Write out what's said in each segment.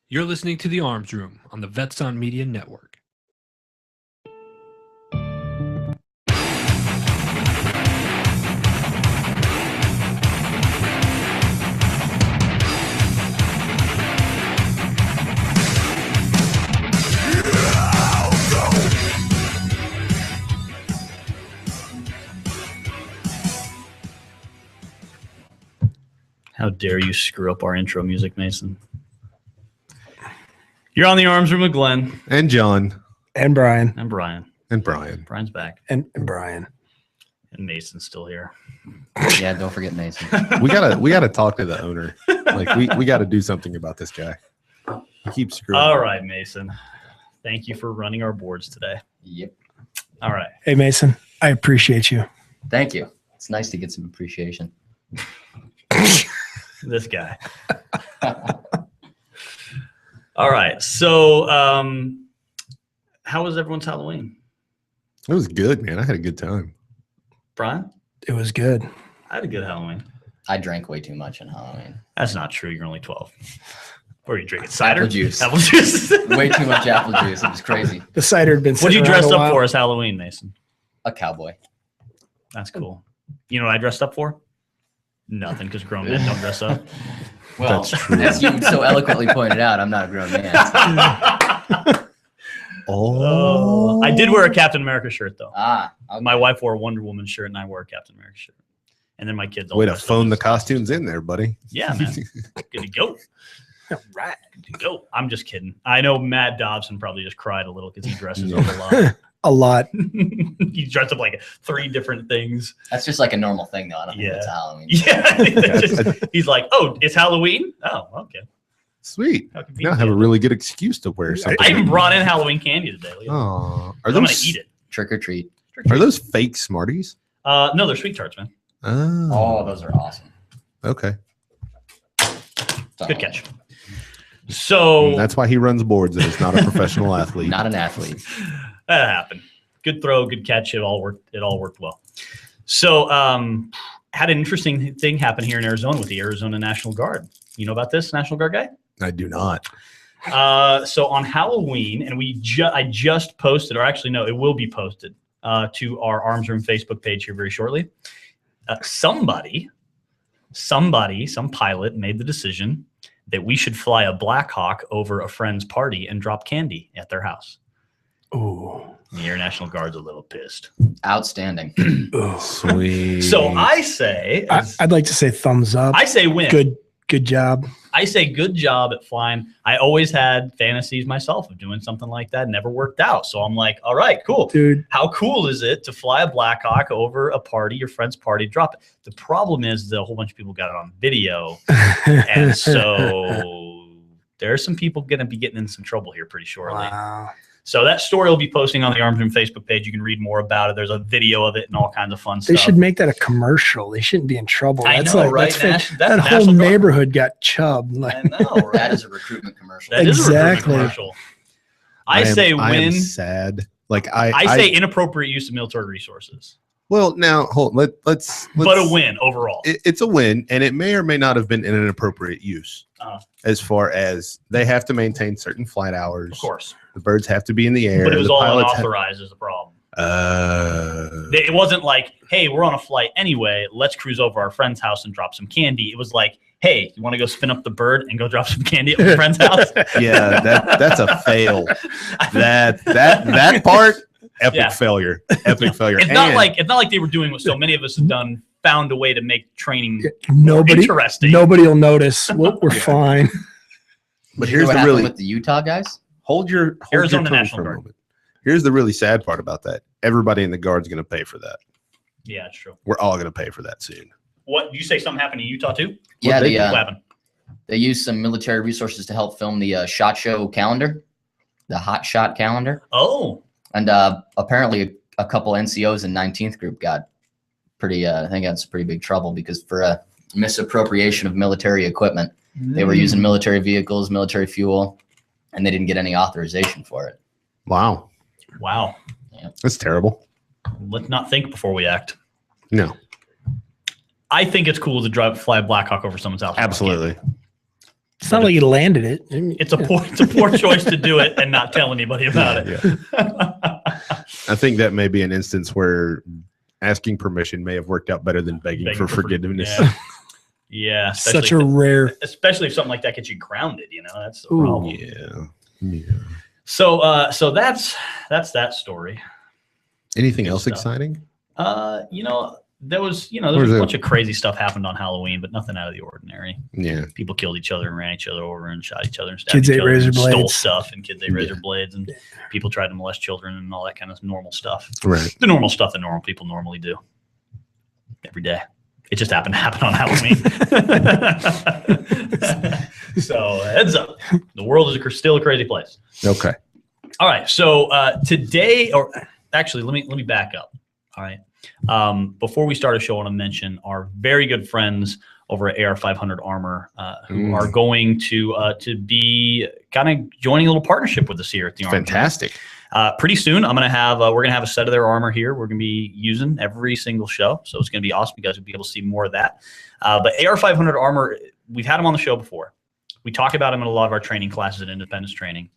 You're listening to The Arms Room on the Vets on Media Network. How dare you screw up our intro music, Mason? You're on The Arms Room with Glenn. And John. And Brian. And Brian. And Brian. Brian's back. And Brian. And Mason's still here. Yeah, don't forget Mason. We gotta talk to the owner. Like we gotta do something about this guy. He keeps screwing. All right, Mason. Thank you for running our boards today. Yep. All right. Hey, Mason, I appreciate you. Thank you. It's nice to get some appreciation. This guy. All right. So how was everyone's Halloween? It was good, man. I had a good time. Brian? It was good. I had a good Halloween. I drank way too much on Halloween. That's not true. You're only 12. What are you drinking? Cider? Apple juice. Apple juice. Way too much apple juice. It was crazy. The cider had been What did you sitting around dress a up while. for as Halloween, Mason? A cowboy. That's cool. You know what I dressed up for? Nothing, because grown men don't dress up. Well, That's true. as you so eloquently pointed out, I'm not a grown man. Oh, I did wear a Captain America shirt, though. Okay. My wife wore a Wonder Woman shirt, and I wore a Captain America shirt. And then my kids all way to dressed up phone the as- costumes in there, buddy. Yeah, man. Good to go. Right. Good to go. I'm just kidding. I know Matt Dobson probably just cried a little because he dresses up a lot. A lot. He dressed up like 3 different things. That's just like a normal thing, though. I don't think Yeah. that's Halloween. Yeah. He's like, oh, it's Halloween? Oh, okay. Sweet. How Now I convenient. have a really good excuse to wear something. I even brought in Halloween candy today. Look at that. Oh, are I'm going those to eat it. Trick or treat. Are those fake Smarties? No, they're sweet tarts, man. Oh, those are awesome. Okay. Good catch. So That's why he runs boards and is not a professional athlete. Not an athlete. that happened. Good throw, good catch. It all worked well. So had an interesting thing happen here in Arizona with the Arizona National Guard. You know about this, National Guard guy? I do not. So on Halloween, and I just posted, or actually no, it will be posted to our Arms Room Facebook page here very shortly. Some pilot made the decision that we should fly a Black Hawk over a friend's party and drop candy at their house. Ooh. The Air National Guard's a little pissed. Outstanding. Sweet. So I say, I'd like to say thumbs up. I say win. Good job. I say good job at flying. I always had fantasies myself of doing something like that. Never worked out. So I'm like, all right, cool. Dude. How cool is it to fly a Black Hawk over a party, your friend's party, drop it? The problem is that a whole bunch of people got it on video. And so there's some people going to be getting in some trouble here pretty shortly. Wow. So that story will be posting on the Arms Room Facebook page. You can read more about it. There's a video of it and all kinds of fun They stuff. should make that a commercial. They shouldn't be in trouble. I That's know, like, right? That's That's that National whole Guard. neighborhood got chubbed. Like, I know, right? That is a recruitment commercial. That is a recruitment Exactly. commercial. I say I am win. sad. Like I say inappropriate use of military resources, Well, now hold. Let's. but a win overall. It's a win, and it may or may not have been in an inappropriate use. As far as they have to maintain certain flight hours, Of course, the birds have to be in the air. but it was the all pilots unauthorized is the problem. have, It wasn't like, hey, we're on a flight anyway. Let's cruise over our friend's house and drop some candy. It was like, hey, you want to go spin up the bird and go drop some candy at my friend's house? yeah, that's a fail. That part, epic Yeah. failure. Epic failure. It's not like they were doing what so many of us have done. Found a way to make training nobody interesting. will notice. We're fine. But Here's here's what the happened really with the Utah guys. hold your Arizona tongue National for a Guard. moment. Here's the really sad part about that. Everybody in the Guard's going to pay for that. Yeah, it's true. We're all going to pay for that soon. What you say? Something happened in Utah too? Yeah, they What happened? they used some military resources to help film the SHOT Show calendar, the Hot Shot calendar. Oh, And apparently a couple NCOs in 19th group got I think that's pretty big trouble because for a misappropriation of military equipment, they were using military vehicles, military fuel, and they didn't get any authorization for it. Wow. Wow. That's terrible. Let's not think before we act. No, I think it's cool to fly a Black Hawk over someone's house. absolutely. It's not like you landed it. I mean, It's a poor choice to do it and not tell anybody about it. I think that may be an instance where asking permission may have worked out better than begging for forgiveness. Yeah. Yeah, such a rare. especially if something like that gets you grounded. That's the Ooh. problem. Yeah. So that's that story. Anything Good else stuff. exciting? There was a bunch of crazy stuff happened on Halloween, but nothing out of the ordinary. Yeah. People killed each other and ran each other over and shot each other and stabbed Kids each ate other razor and stole blades. stuff, and kids ate razor blades, and people tried to molest children and all that kind of normal stuff. Right. The normal stuff that normal people normally do every day. It just happened to happen on Halloween. So heads up, the world is still a crazy place. Okay. All right. So today, or actually, let me back up. All right. Before we start a show, I want to mention our very good friends over at AR500 Armor, who are going to be kind of joining a little partnership with us here at the Armor. Fantastic. Pretty soon, I'm gonna have we're gonna have a set of their armor here. We're gonna be using every single show, so it's gonna be awesome. You guys will be able to see more of that. But AR500 Armor, we've had them on the show before. We talk about them in a lot of our training classes and independence training.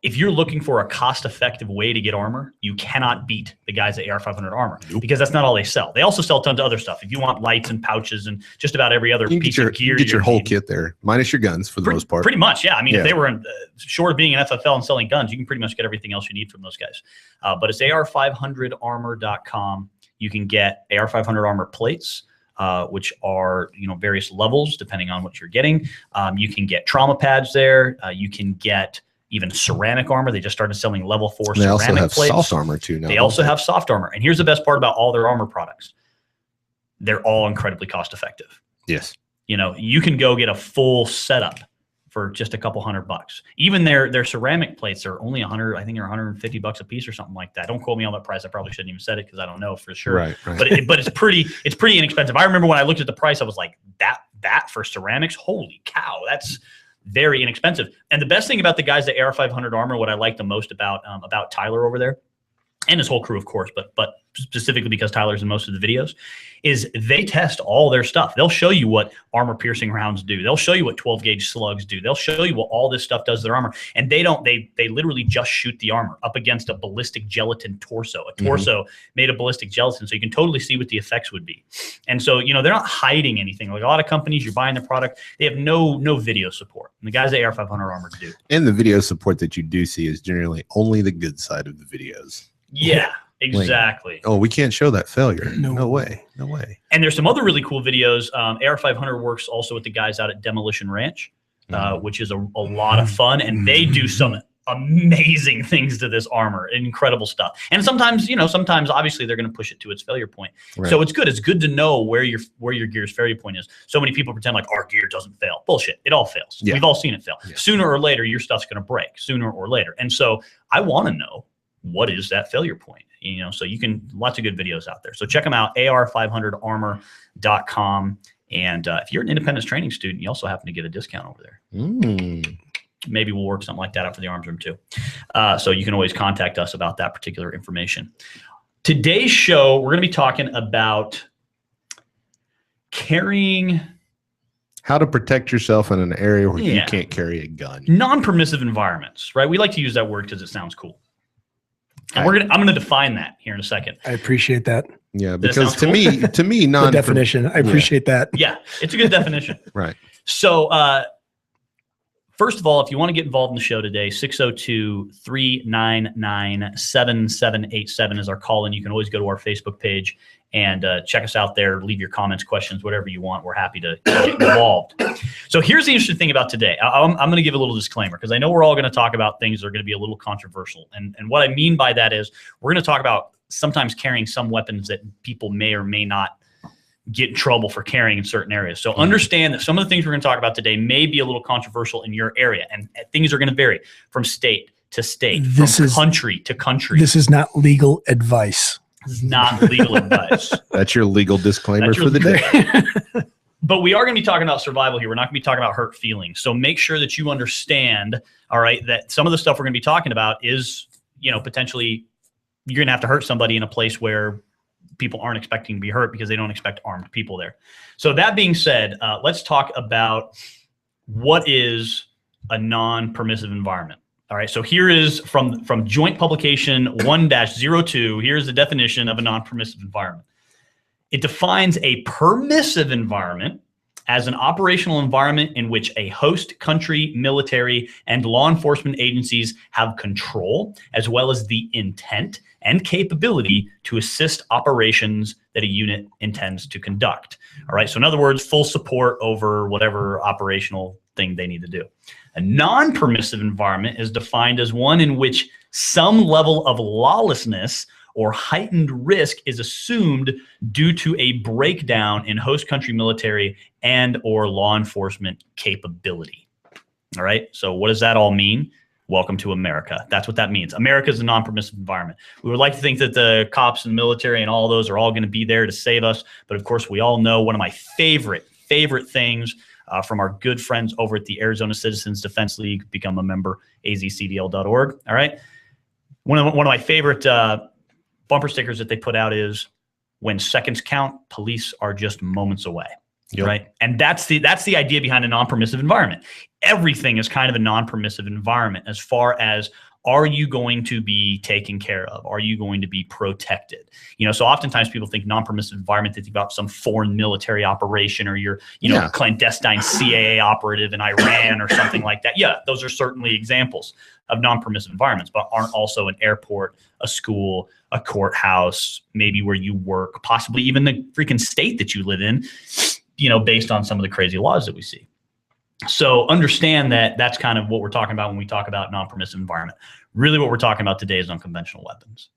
If you're looking for a cost-effective way to get armor, you cannot beat the guys at AR500 Armor because that's not all they sell. They also sell tons of other stuff. If you want lights and pouches and just about every other You can piece of gear, get your whole need. kit there, minus your guns for the most part. Pretty much, yeah. I mean, Yeah. if they were short of being an FFL and selling guns, you can pretty much get everything else you need from those guys. But it's AR500armor.com. You can get AR500 Armor plates, which are various levels depending on what you're getting. You can get trauma pads there. You can get even ceramic armor. They just started selling level 4 They ceramic also have plates. soft armor too now. They also have soft armor. And here's the best part about all their armor products. They're all incredibly cost effective. Yes. You can go get a full setup for just a couple $100. Even their ceramic plates are only $100. I think they're $150 a piece or something like that. Don't quote me on that price. I probably shouldn't even said it because I don't know for sure. Right. But it's pretty inexpensive. I remember when I looked at the price, I was like, that for ceramics, holy cow, that's very inexpensive. And the best thing about the guys at AR500 Armor, what I like the most about Tyler over there, and his whole crew, of course, but specifically because Tyler's in most of the videos, is they test all their stuff. They'll show you what armor piercing rounds do. They'll show you what 12 gauge slugs do. They'll show you what all this stuff does to their armor. And they literally just shoot the armor up against a ballistic gelatin torso, a torso made of ballistic gelatin. So you can totally see what the effects would be. And so, they're not hiding anything. Like a lot of companies, you're buying the product, they have no video support. And the guys at AR500 Armor do. And the video support that you do see is generally only the good side of the videos. Yeah, exactly. Oh, we can't show that failure. No. No way. And there's some other really cool videos. AR500 works also with the guys out at Demolition Ranch, which is a lot of fun. And they do some amazing things to this armor, incredible stuff. And sometimes obviously they're going to push it to its failure point. Right. So it's good. It's good to know where your gear's failure point is. So many people pretend like our gear doesn't fail. Bullshit. It all fails. Yeah. We've all seen it fail. Yeah. Sooner or later, your stuff's going to break sooner or later. And so I want to know, what is that failure point? So you can, lots of good videos out there. So check them out, AR500armor.com. And if you're an independence training student, you also happen to get a discount over there. Maybe we'll work something like that out for the arms room too. So you can always contact us about that particular information. Today's show, we're going to be talking about carrying How to protect yourself in an area where you Yeah. can't carry a gun. non-permissive environments, right? We like to use that word because it sounds cool. And I'm going to define that here in a second. I appreciate that. Yeah, Does because that sound to me, The non definition. I appreciate that. Yeah, it's a good definition. Right. So, first of all, if you want to get involved in the show today, 602-399-7787 is our call, and you can always go to our Facebook page and check us out there. Leave your comments, questions, whatever you want. We're happy to get involved. So here's the interesting thing about today. I'm going to give a little disclaimer because I know we're all going to talk about things that are going to be a little controversial. And what I mean by that is we're going to talk about sometimes carrying some weapons that people may or may not get in trouble for carrying in certain areas. So understand that some of the things we're going to talk about today may be a little controversial in your area, and things are going to vary from state to state, from country to country. This is not legal advice. This is not legal advice. That's your legal disclaimer That's your for the day. But we are going to be talking about survival here. We're not going to be talking about hurt feelings. So make sure that you understand, all right, that some of the stuff we're going to be talking about is, potentially you're going to have to hurt somebody in a place where people aren't expecting to be hurt because they don't expect armed people there. So that being said, let's talk about what is a non-permissive environment? All right, so here is from Joint Publication 1-02. Here's the definition of a non-permissive environment. It defines a permissive environment as an operational environment in which a host country, military, and law enforcement agencies have control, as well as the intent and capability to assist operations that a unit intends to conduct. All right, so in other words, full support over whatever operational thing they need to do. A non-permissive environment is defined as one in which some level of lawlessness or heightened risk is assumed due to a breakdown in host country military and or law enforcement capability. All right, so what does that all mean? Welcome to America. That's what that means. America is a non-permissive environment. We would like to think that the cops and military and all those are all going to be there to save us. But of course, we all know one of my favorite things from our good friends over at the Arizona Citizens Defense League. Become a member, azcdl.org. All right. One of my favorite bumper stickers that they put out is, when seconds count, police are just moments away. Yep. Right. And that's the idea behind a non-permissive environment. Everything is kind of a non-permissive environment as far as, are you going to be taken care of? Are you going to be protected? So oftentimes people think non-permissive environment, they think about some foreign military operation, or your, clandestine CIA operative in Iran or something like that. Yeah, those are certainly examples of non-permissive environments, but aren't also an airport, a school, a courthouse, maybe where you work, possibly even the freaking state that you live in, based on some of the crazy laws that we see. So understand that that's kind of what we're talking about when we talk about non-permissive environment. Really what we're talking about today is unconventional weapons,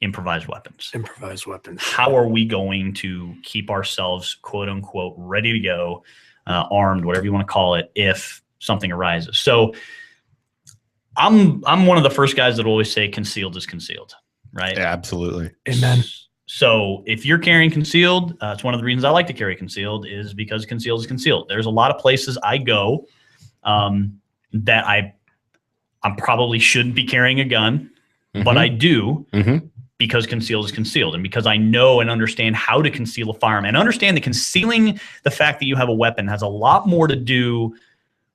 improvised weapons. Improvised weapons. How are we going to keep ourselves, quote unquote, ready to go, armed, whatever you want to call it, if something arises? So I'm one of the first guys that always say concealed is concealed, right? Yeah, absolutely. Amen. So if you're carrying concealed, it's one of the reasons I like to carry concealed, is because concealed is concealed. There's a lot of places I go that I probably shouldn't be carrying a gun, but I do because concealed is concealed, and because I know and understand how to conceal a firearm, and understand that concealing the fact that you have a weapon has a lot more to do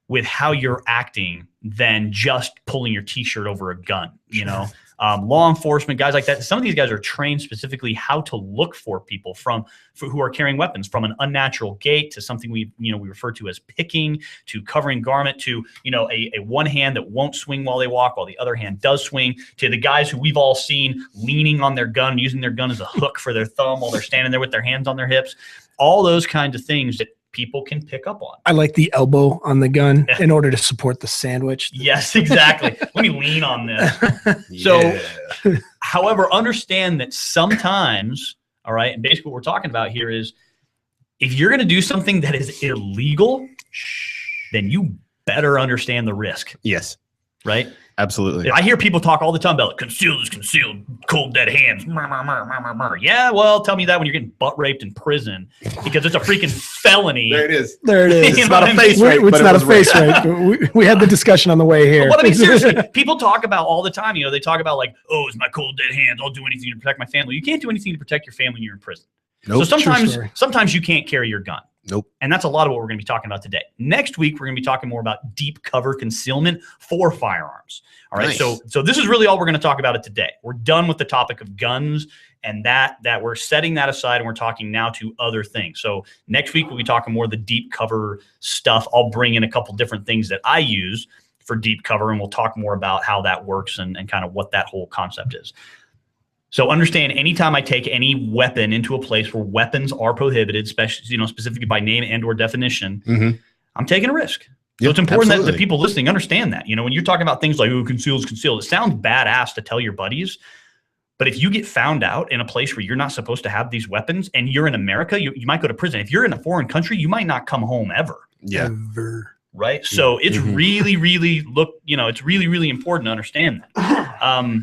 with how you're acting than just pulling your t-shirt over a gun, law enforcement, guys like that. Some of these guys are trained specifically how to look for people who are carrying weapons, from an unnatural gait to something we refer to as picking, to covering garment, to, a one hand that won't swing while they walk while the other hand does swing, to the guys who we've all seen leaning on their gun, using their gun as a hook for their thumb while they're standing there with their hands on their hips. All those kinds of things that people can pick up on. I like the elbow on the gun in order to support the sandwich. Yes, exactly. Let me lean on this. So, however, understand that sometimes, all right, and basically what we're talking about here is, if you're going to do something that is illegal, then you better understand the risk. Yes. Right? Absolutely. I hear people talk all the time about concealed is concealed, cold dead hands. Yeah, well, tell me that when you're getting butt raped in prison, because it's a freaking felony. There it is. There it is. It's not a face rape. It's not a face rape. We had the discussion on the way here. But I mean, seriously, people talk about all the time. They talk about like, oh, it's my cold dead hands. I'll do anything to protect my family. You can't do anything to protect your family when you're in prison. Nope. So sometimes you can't carry your gun. Nope. And that's a lot of what we're going to be talking about today. Next week, we're going to be talking more about deep cover concealment for firearms. All right. Nice. So this is really all we're going to talk about it today. We're done with the topic of guns, and that we're setting that aside, and we're talking now to other things. So next week, we'll be talking more of the deep cover stuff. I'll bring in a couple different things that I use for deep cover, and we'll talk more about how that works and kind of what that whole concept is. So understand, anytime I take any weapon into a place where weapons are prohibited, especially, specifically by name and or definition, I'm taking a risk. So it's important that the people listening understand that. When you're talking about things like, oh, concealed is concealed, it sounds badass to tell your buddies. But if you get found out in a place where you're not supposed to have these weapons, and you're in America, you might go to prison. If you're in a foreign country, you might not come home ever. Yeah. Ever. Right. So it's really, really it's really, really important to understand that.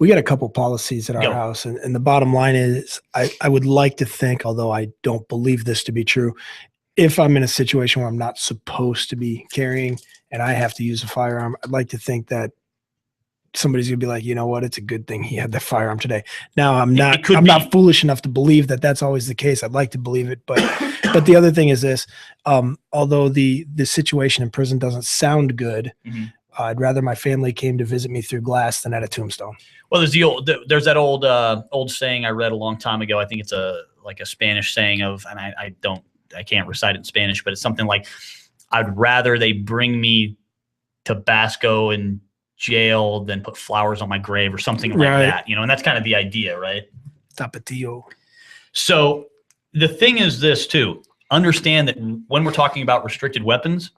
We got a couple policies at our house, and the bottom line is I would like to think, although I don't believe this to be true, if I'm in a situation where I'm not supposed to be carrying and I have to use a firearm, I'd like to think that somebody's gonna be like, you know what? It's a good thing he had the firearm today. Now I'm not. could I'm be. not foolish enough to believe that that's always the case. I'd like to believe it, but the other thing is this: although the situation in prison doesn't sound good, I'd rather my family came to visit me through glass than at a tombstone. Well, there's that old saying I read a long time ago. I think it's like a Spanish saying of, and I can't recite it in Spanish, but it's something like, I'd rather they bring me Tabasco and jail than put flowers on my grave or something like that, and that's kind of the idea, right? Tapatio. So the thing is this too, understand that when we're talking about restricted weapons,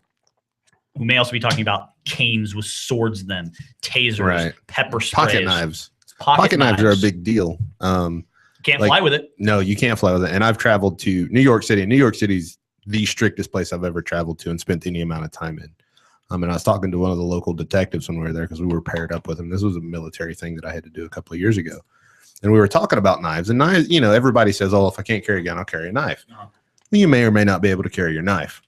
we may also be talking about canes with swords, then tasers, pepper sprays, pocket knives. Pocket knives are a big deal. Can't fly with it. No, you can't fly with it. And I've traveled to New York City, and New York City's the strictest place I've ever traveled to and spent any amount of time in. And I was talking to one of the local detectives when we were there because we were paired up with him. This was a military thing that I had to do a couple of years ago. And we were talking about knives. And knives, everybody says, oh, if I can't carry a gun, I'll carry a knife. You may or may not be able to carry your knife,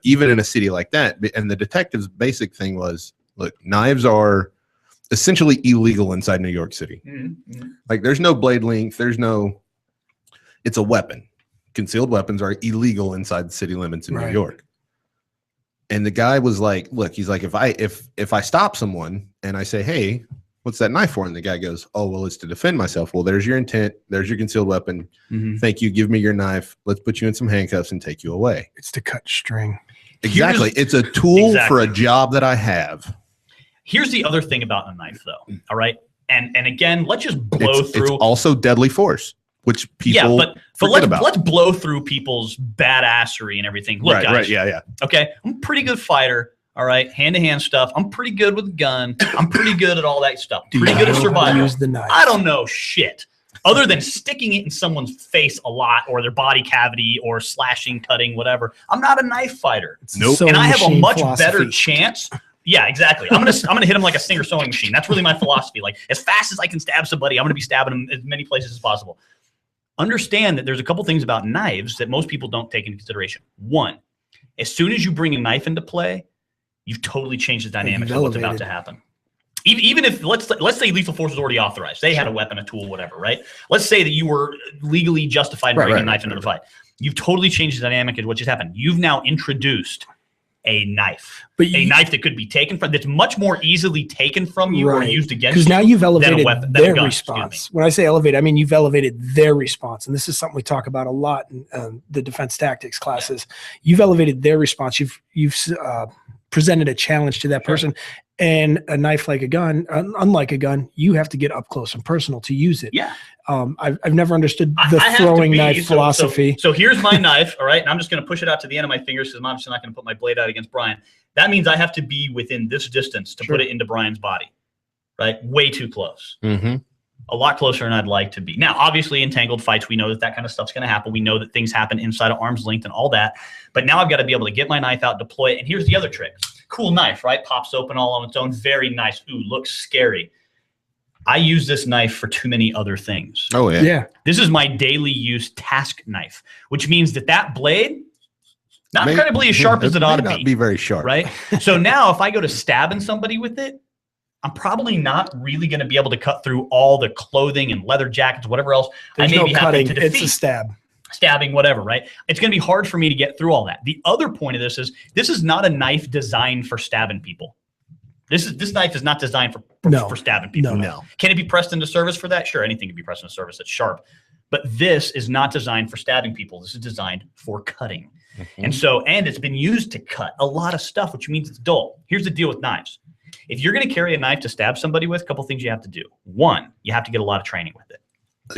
even in a city like that. And the detective's basic thing was, look, knives are essentially illegal inside New York City. Like there's no blade length. It's a weapon. Concealed weapons are illegal inside the city limits in New York. And the guy was like, look, he's like, if I stop someone and I say, hey, what's that knife for? And the guy goes, oh, well, it's to defend myself. Well, there's your intent. There's your concealed weapon. Thank you. Give me your knife. Let's put you in some handcuffs and take you away. It's to cut string. Exactly. It's a tool for a job that I have. Here's the other thing about a knife, though. All right. And again, let's just blow through. It's also deadly force, which people but let's blow through people's badassery and everything. Look, guys. Yeah. Okay, I'm a pretty good fighter. All right, hand-to-hand stuff. I'm pretty good with a gun. I'm pretty good at all that stuff. Pretty good at survival. Use the knife. I don't know shit other than sticking it in someone's face a lot, or their body cavity, or slashing, cutting, whatever. I'm not a knife fighter. Nope. And I have a much better chance. Yeah, exactly. I'm gonna hit him like a Singer sewing machine. That's really my philosophy. Like as fast as I can stab somebody, I'm gonna be stabbing them as many places as possible. Understand that there's a couple things about knives that most people don't take into consideration. One, as soon as you bring a knife into play, you've totally changed the dynamics of what's about to happen. Even if let's say lethal force is already authorized, they had a weapon, a tool, whatever, right? Let's say that you were legally justified in bringing a knife into the fight. You've totally changed the dynamic of what just happened. You've now introduced a knife, knife that could be taken from, that's much more easily taken from you or used against you. Because now you've elevated their response. When I say elevate, I mean you've elevated their response, and this is something we talk about a lot in the defense tactics classes. You've elevated their response. You've presented a challenge to that person. And a knife like a gun, unlike a gun, you have to get up close and personal to use it. Yeah. I've never understood the throwing knife philosophy. So here's my knife, all right? And I'm just going to push it out to the end of my fingers because I'm obviously not going to put my blade out against Brian. That means I have to be within this distance to put it into Brian's body, right? Way too close. A lot closer than I'd like to be. Now, obviously, in tangled fights, we know that kind of stuff's going to happen. We know that things happen inside of arm's length and all that. But now I've got to be able to get my knife out, deploy it. And here's the other trick. Cool knife, right? Pops open all on its own. Very nice. Ooh, looks scary. I use this knife for too many other things. Oh, yeah. Yeah. This is my daily use task knife, which means that blade, not incredibly as sharp as it ought to be. Be very sharp. Right? So now if I go to stabbing somebody with it, I'm probably not really going to be able to cut through all the clothing and leather jackets, whatever else There's I may no be having cutting. to defeat. It's a stab. Stabbing, whatever, right? It's going to be hard for me to get through all that. The other point of this is not a knife designed for stabbing people. This knife is not designed for stabbing people. No. Can it be pressed into service for that? Sure, anything can be pressed into service that's sharp. But this is not designed for stabbing people. This is designed for cutting. And it's been used to cut a lot of stuff, which means it's dull. Here's the deal with knives. If you're going to carry a knife to stab somebody with, a couple things you have to do. One, you have to get a lot of training with it.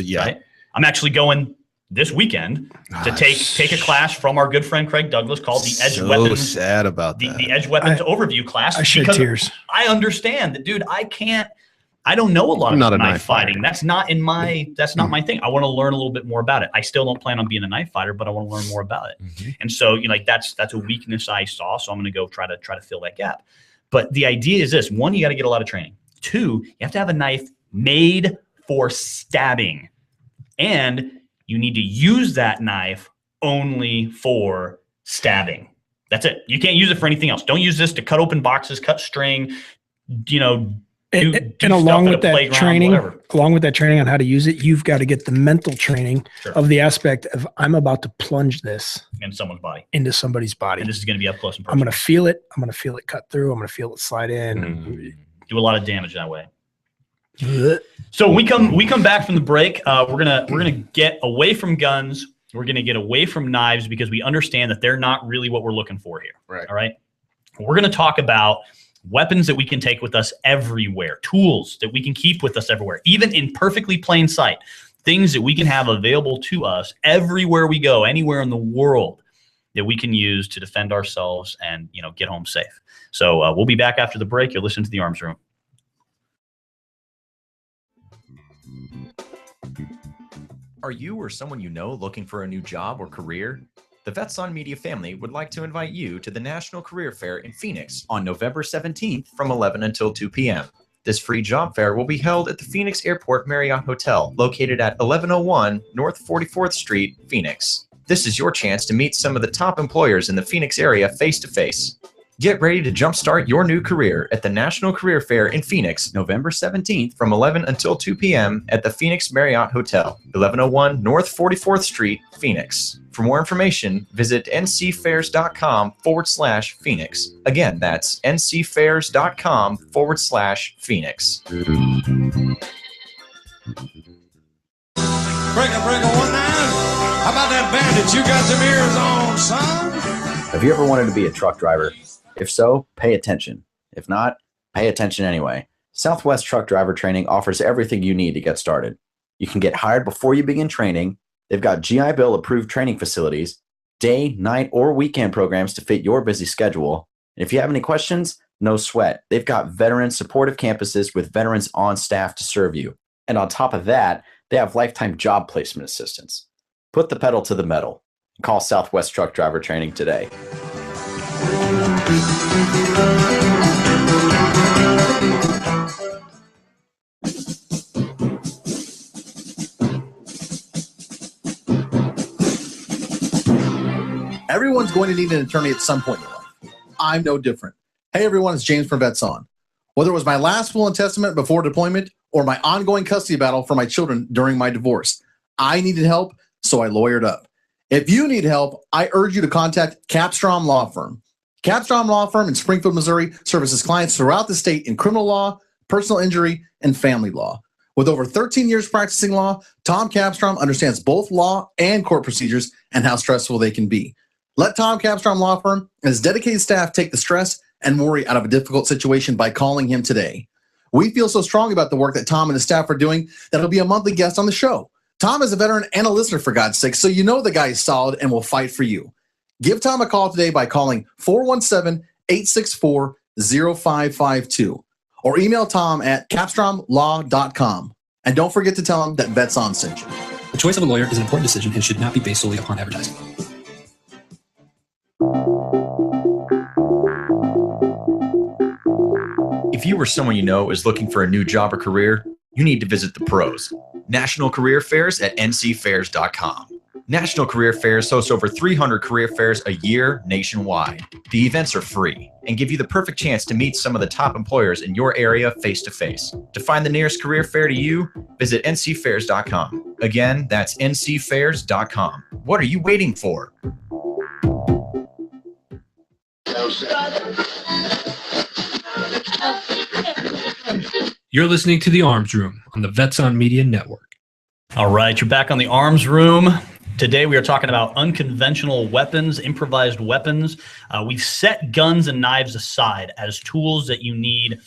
Yeah. Right? I'm actually going this weekend to take a class from our good friend Craig Douglas called the Edge Weapons. So sad about that. The Edge Weapons overview class. I shed tears. I understand that, dude. I don't know a lot about knife fighting. That's not my thing. I want to learn a little bit more about it. I still don't plan on being a knife fighter, but I want to learn more about it. And so, that's a weakness I saw. So I'm going to go try to fill that gap. But the idea is this: one, you got to get a lot of training. Two, you have to have a knife made for stabbing, and you need to use that knife only for stabbing. That's it. You can't use it for anything else. Don't use this to cut open boxes, cut string, And stuff along at with a that playground, training, whatever. along with that training on how to use it, you've got to get the mental training Sure. of the aspect of I'm about to plunge this in someone's body. into somebody's body. And this is going to be up close and personal. I'm going to feel it. I'm going to feel it cut through. I'm going to feel it slide in. Do a lot of damage that way. So we come back from the break. We're gonna get away from guns. We're gonna get away from knives because we understand that they're not really what we're looking for here. Right. All right. We're gonna talk about weapons that we can take with us everywhere, tools that we can keep with us everywhere, even in perfectly plain sight, things that we can have available to us everywhere we go, anywhere in the world that we can use to defend ourselves and get home safe. So we'll be back after the break. You're listening to the Arms Room. Are you or someone you know looking for a new job or career? The Vets on Media family would like to invite you to the National Career Fair in Phoenix on November 17th from 11 until 2 p.m. This free job fair will be held at the Phoenix Airport Marriott Hotel, located at 1101 North 44th Street, Phoenix. This is your chance to meet some of the top employers in the Phoenix area face-to-face. Get ready to jumpstart your new career at the National Career Fair in Phoenix, November 17th from 11 until 2 p.m. at the Phoenix Marriott Hotel, 1101 North 44th Street, Phoenix. For more information, visit ncfairs.com/Phoenix. Again, that's ncfairs.com/Phoenix. Breaker, one nine. How about that bandit? You got them ears on, son? Have you ever wanted to be a truck driver? If so, pay attention. If not, pay attention anyway. Southwest Truck Driver Training offers everything you need to get started. You can get hired before you begin training. They've got GI Bill approved training facilities, day, night, or weekend programs to fit your busy schedule. And if you have any questions, no sweat. They've got veteran supportive campuses with veterans on staff to serve you. And on top of that, they have lifetime job placement assistance. Put the pedal to the metal. Call Southwest Truck Driver Training today. Everyone's going to need an attorney at some point in their life. I'm no different. Hey everyone, it's James from Vets On. Whether it was my last will and testament before deployment or my ongoing custody battle for my children during my divorce, I needed help, so I lawyered up. If you need help, I urge you to contact Capstrom Law Firm. Capstrom Law Firm in Springfield, Missouri services clients throughout the state in criminal law, personal injury, and family law. With over 13 years practicing law, Tom Capstrom understands both law and court procedures and how stressful they can be. Let Tom Capstrom Law Firm and his dedicated staff take the stress and worry out of a difficult situation by calling him today. We feel so strong about the work that Tom and his staff are doing that he'll be a monthly guest on the show. Tom is a veteran and a listener, for God's sake, so you know the guy is solid and will fight for you. Give Tom a call today by calling 417-864-0552 or email Tom at capstromlaw.com. And don't forget to tell him that Vets On sent you. The choice of a lawyer is an important decision and should not be based solely upon advertising. If you or someone you know is looking for a new job or career, you need to visit the pros. National Career Fairs at ncfairs.com. National Career Fairs hosts over 300 career fairs a year nationwide. The events are free and give you the perfect chance to meet some of the top employers in your area face-to-face. To find the nearest career fair to you, visit ncfairs.com. Again, that's ncfairs.com. What are you waiting for? You're listening to The Arms Room on the Vets on Media Network. All right, you're back on the Arms Room. Today we are talking about unconventional weapons, improvised weapons. We've set guns and knives aside as tools that you need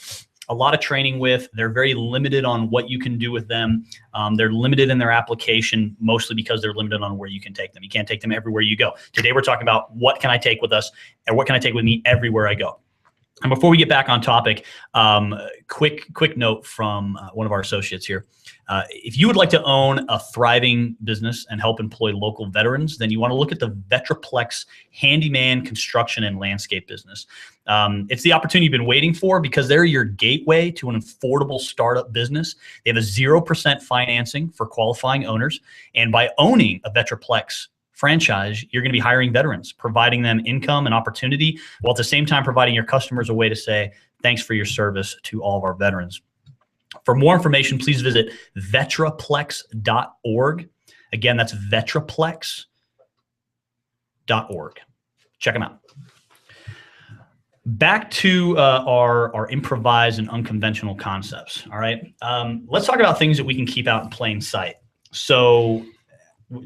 a lot of training with. They're very limited on what you can do with them. They're limited in their application, mostly because they're limited on where you can take them. You can't take them everywhere you go. Today we're talking about what can I take with us and what can I take with me everywhere I go. And before we get back on topic, quick note from one of our associates here. If you would like to own a thriving business and help employ local veterans, then you want to look at the Vetraplex handyman construction and landscape business. It's the opportunity you've been waiting for because they're your gateway to an affordable startup business. They have a 0% financing for qualifying owners. And by owning a Vetraplex franchise, you're going to be hiring veterans, providing them income and opportunity, while at the same time providing your customers a way to say, thanks for your service to all of our veterans. For more information, please visit vetraplex.org. Again, that's vetraplex.org. Check them out. Back to our improvised and unconventional concepts. All right. Let's talk about things that we can keep out in plain sight. So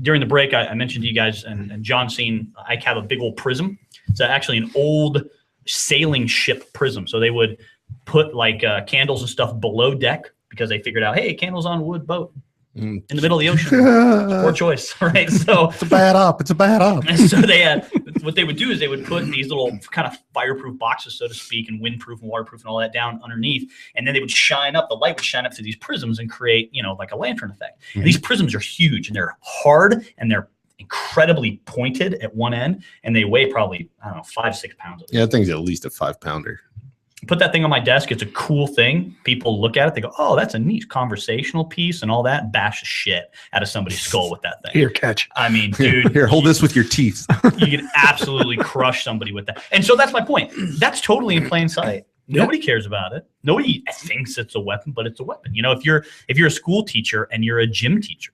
during the break, I mentioned to you guys, and John seen, I have a big old prism. It's actually an old sailing ship prism. So they would put like candles and stuff below deck because they figured out, hey, candles on a wood boat in the middle of the ocean. Poor choice, right? So it's a bad op. It's a bad op. And so they had, what they would do is they would put these little kind of fireproof boxes, so to speak, and windproof and waterproof and all that down underneath. And then they would shine up, the light would shine up through these prisms and create, like a lantern effect. Mm-hmm. And these prisms are huge and they're hard and they're incredibly pointed at one end, and they weigh probably, 5-6 pounds. Yeah, that thing's at least a 5-pounder. Put that thing on my desk. It's a cool thing. People look at it. They go, oh, that's a neat conversational piece and all that, and bash the shit out of somebody's skull with that thing. Here, catch. I mean, dude. Here, hold this with your teeth. You can absolutely crush somebody with that. And so that's my point. That's totally in plain sight. Nobody cares about it. Nobody thinks it's a weapon, but it's a weapon. If you're a school teacher and you're a gym teacher,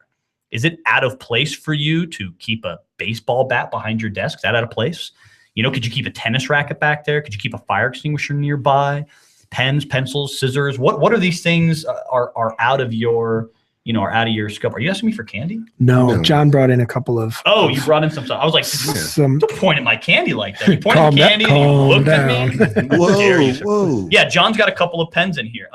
is it out of place for you to keep a baseball bat behind your desk? Is that out of place? Could you keep a tennis racket back there? Could you keep a fire extinguisher nearby? Pens, pencils, scissors. What are these things are out of your, are out of your scope? Are you asking me for candy? No, John brought in a couple of. Oh, you brought in some stuff. I was like, don't point at my candy like that. You pointed at candy and you looked at me. Whoa. Yeah, John's got a couple of pens in here.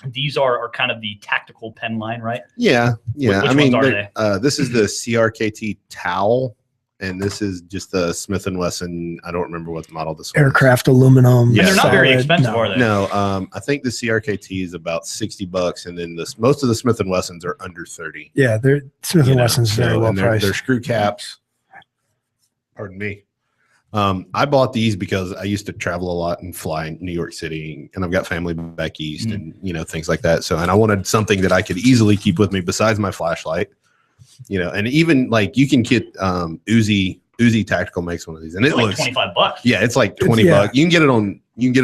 These are kind of the tactical pen line, right? Yeah. Which ones are they? This is the CRKT towel. And this is just the Smith & Wesson. I don't remember what the model this was. Aircraft aluminum. Yeah, they're not very expensive, are they? No, I think the CRKT is about $60, and then most of the Smith & Wessons are under 30. Yeah, they're Smith & Wesson's very well priced. They're screw caps. Pardon me. I bought these because I used to travel a lot and fly in New York City, and I've got family back east, and things like that. So, and I wanted something that I could easily keep with me besides my flashlight. And even like you can get Uzi Tactical makes one of these, and it looks like $25. Yeah, it's like $20. You can get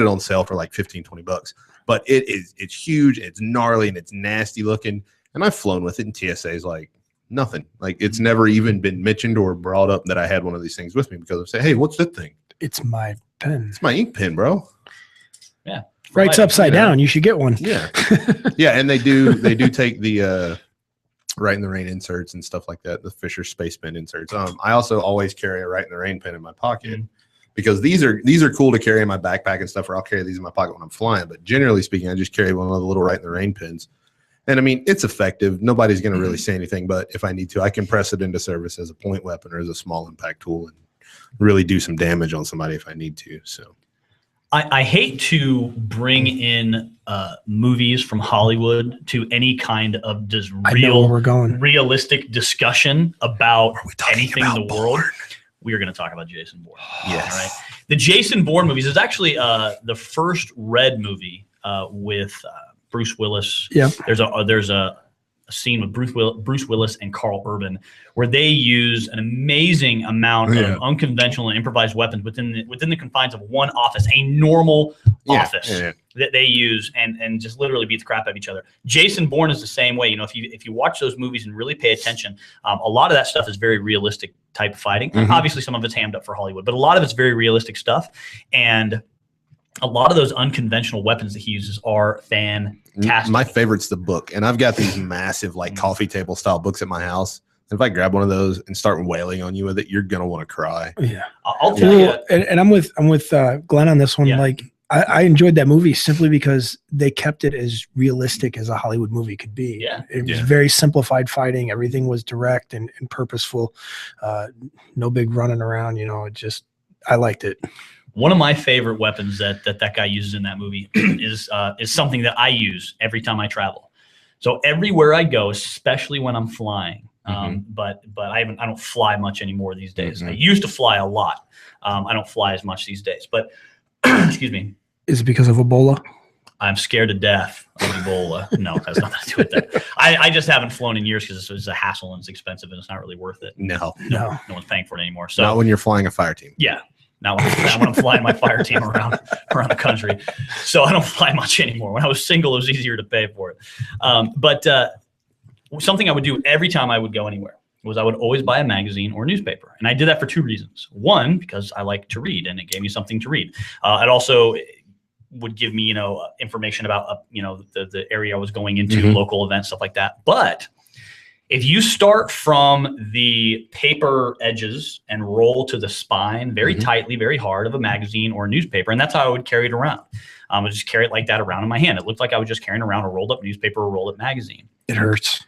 it on sale for like $15-20. But it's huge, it's gnarly, and it's nasty looking. And I've flown with it, and TSA is like nothing. Like it's never even been mentioned or brought up that I had one of these things with me because I say, hey, what's that thing? It's my pen. It's my ink pen, bro. Yeah, writes upside down. You should get one. Yeah, yeah, and they do take the. Right in the Rain inserts and stuff like that, the Fisher Space Pen inserts. I also always carry a Right in the Rain pen in my pocket because these are cool to carry in my backpack and stuff, or I'll carry these in my pocket when I'm flying. But generally speaking, I just carry one of the little Right in the Rain pens. And I mean, it's effective. Nobody's going to really say anything, but if I need to, I can press it into service as a point weapon or as a small impact tool and really do some damage on somebody if I need to. So I hate to bring in movies from Hollywood to any kind of just realistic discussion about anything in the world. We are going to talk about Jason Bourne. Yes. Right? The Jason Bourne movies is actually the first Red movie with Bruce Willis. Yeah. There's a scene with Bruce Willis and Carl Urban where they use an amazing amount of unconventional and improvised weapons within the confines of one office, a normal office that they use and just literally beat the crap out of each other. Jason Bourne is the same way. If you watch those movies and really pay attention, a lot of that stuff is very realistic type fighting. Obviously some of it's hammed up for Hollywood, but a lot of it's very realistic stuff. And a lot of those unconventional weapons that he uses are fantastic. My favorite's the book, and I've got these massive like coffee table style books at my house. If I grab one of those and start wailing on you with it, you're gonna want to cry. Yeah, I'll tell you. And I'm with Glenn on this one. Yeah. Like I enjoyed that movie simply because they kept it as realistic as a Hollywood movie could be. Yeah, it was very simplified fighting. Everything was direct and purposeful. No big running around. I liked it. One of my favorite weapons that guy uses in that movie is something that I use every time I travel. So everywhere I go, especially when I'm flying, but I don't fly much anymore these days. I used to fly a lot. I don't fly as much these days. But excuse me. Is it because of Ebola? I'm scared to death of Ebola. No, it has nothing to do with that. I just haven't flown in years because it's a hassle and it's expensive and it's not really worth it. No one's paying for it anymore. So not when you're flying a fire team. Yeah. Not when I'm flying my fire team around the country. So I don't fly much anymore. When I was single, it was easier to pay for it. But something I would do every time I would go anywhere was I would always buy a magazine or a newspaper. And I did that for two reasons. One, because I like to read and it gave me something to read. It also would give me, information about, the area I was going into, local events, stuff like that. But if you start from the paper edges and roll to the spine very tightly, very hard of a magazine or a newspaper, and that's how I would carry it around. I would just carry it like that around in my hand. It looked like I was just carrying around a rolled up newspaper or a rolled up magazine. It hurts.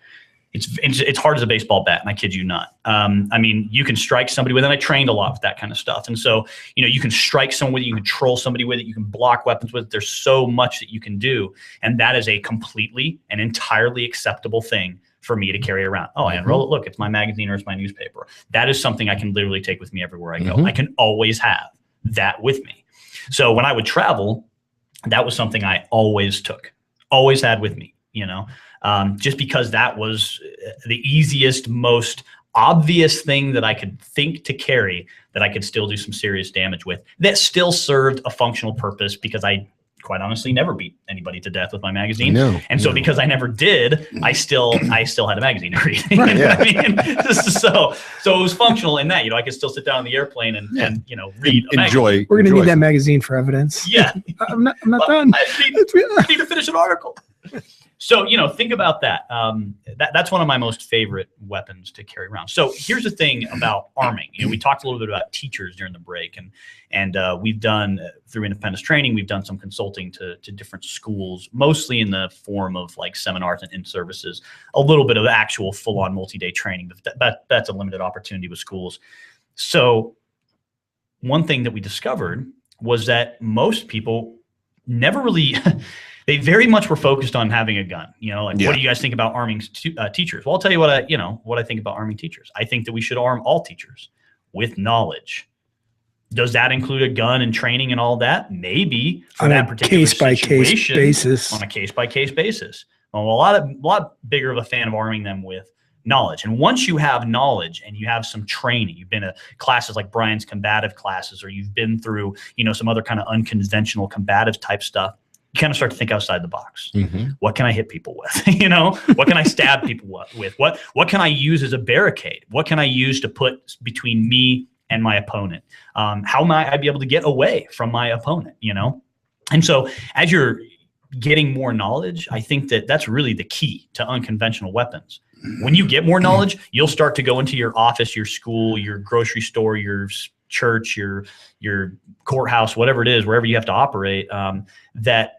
It's hard as a baseball bat, and I kid you not. I mean, you can strike somebody with it. And I trained a lot with that kind of stuff. And so, you can strike someone with it, you can control somebody with it, you can block weapons with it. There's so much that you can do. And that is a completely and entirely acceptable thing for me to carry around. Oh, I unroll it. Look, it's my magazine or it's my newspaper. That is something I can literally take with me everywhere I go. I can always have that with me. So when I would travel, that was something I always took, always had with me, just because that was the easiest, most obvious thing that I could think to carry that I could still do some serious damage with, that still served a functional purpose, because I quite honestly never beat anybody to death with my magazine. So because I never did, I still had a magazine to read. Right, yeah. I mean, so it was functional in that, I could still sit down on the airplane and read a magazine. We're going to need that magazine for evidence. Yeah. I'm not done. I need to finish an article. So, think about that. That's one of my most favorite weapons to carry around. So here's the thing about arming. We talked a little bit about teachers during the break, and we've done through Independence Training, we've done some consulting to different schools, mostly in the form of like seminars and in-services, a little bit of actual full-on multi-day training, but that's a limited opportunity with schools. So one thing that we discovered was that most people never really they very much were focused on having a gun. What do you guys think about arming teachers? Well, I'll tell you what I think about arming teachers. I think that we should arm all teachers with knowledge. Does that include a gun and training and all that? Maybe for that particular situation, basis. On a case-by-case basis. Well, a lot bigger of a fan of arming them with knowledge. And once you have knowledge and you have some training, you've been to classes like Brian's combative classes, or you've been through, some other kind of unconventional combative type stuff, you kind of start to think outside the box. What can I hit people with? What can I stab people with? What can I use as a barricade? What can I use to put between me and my opponent? How might I be able to get away from my opponent? And so as you're getting more knowledge, I think that that's really the key to unconventional weapons. When you get more knowledge, you'll start to go into your office, your school, your grocery store, your church, your courthouse, whatever it is, wherever you have to operate, that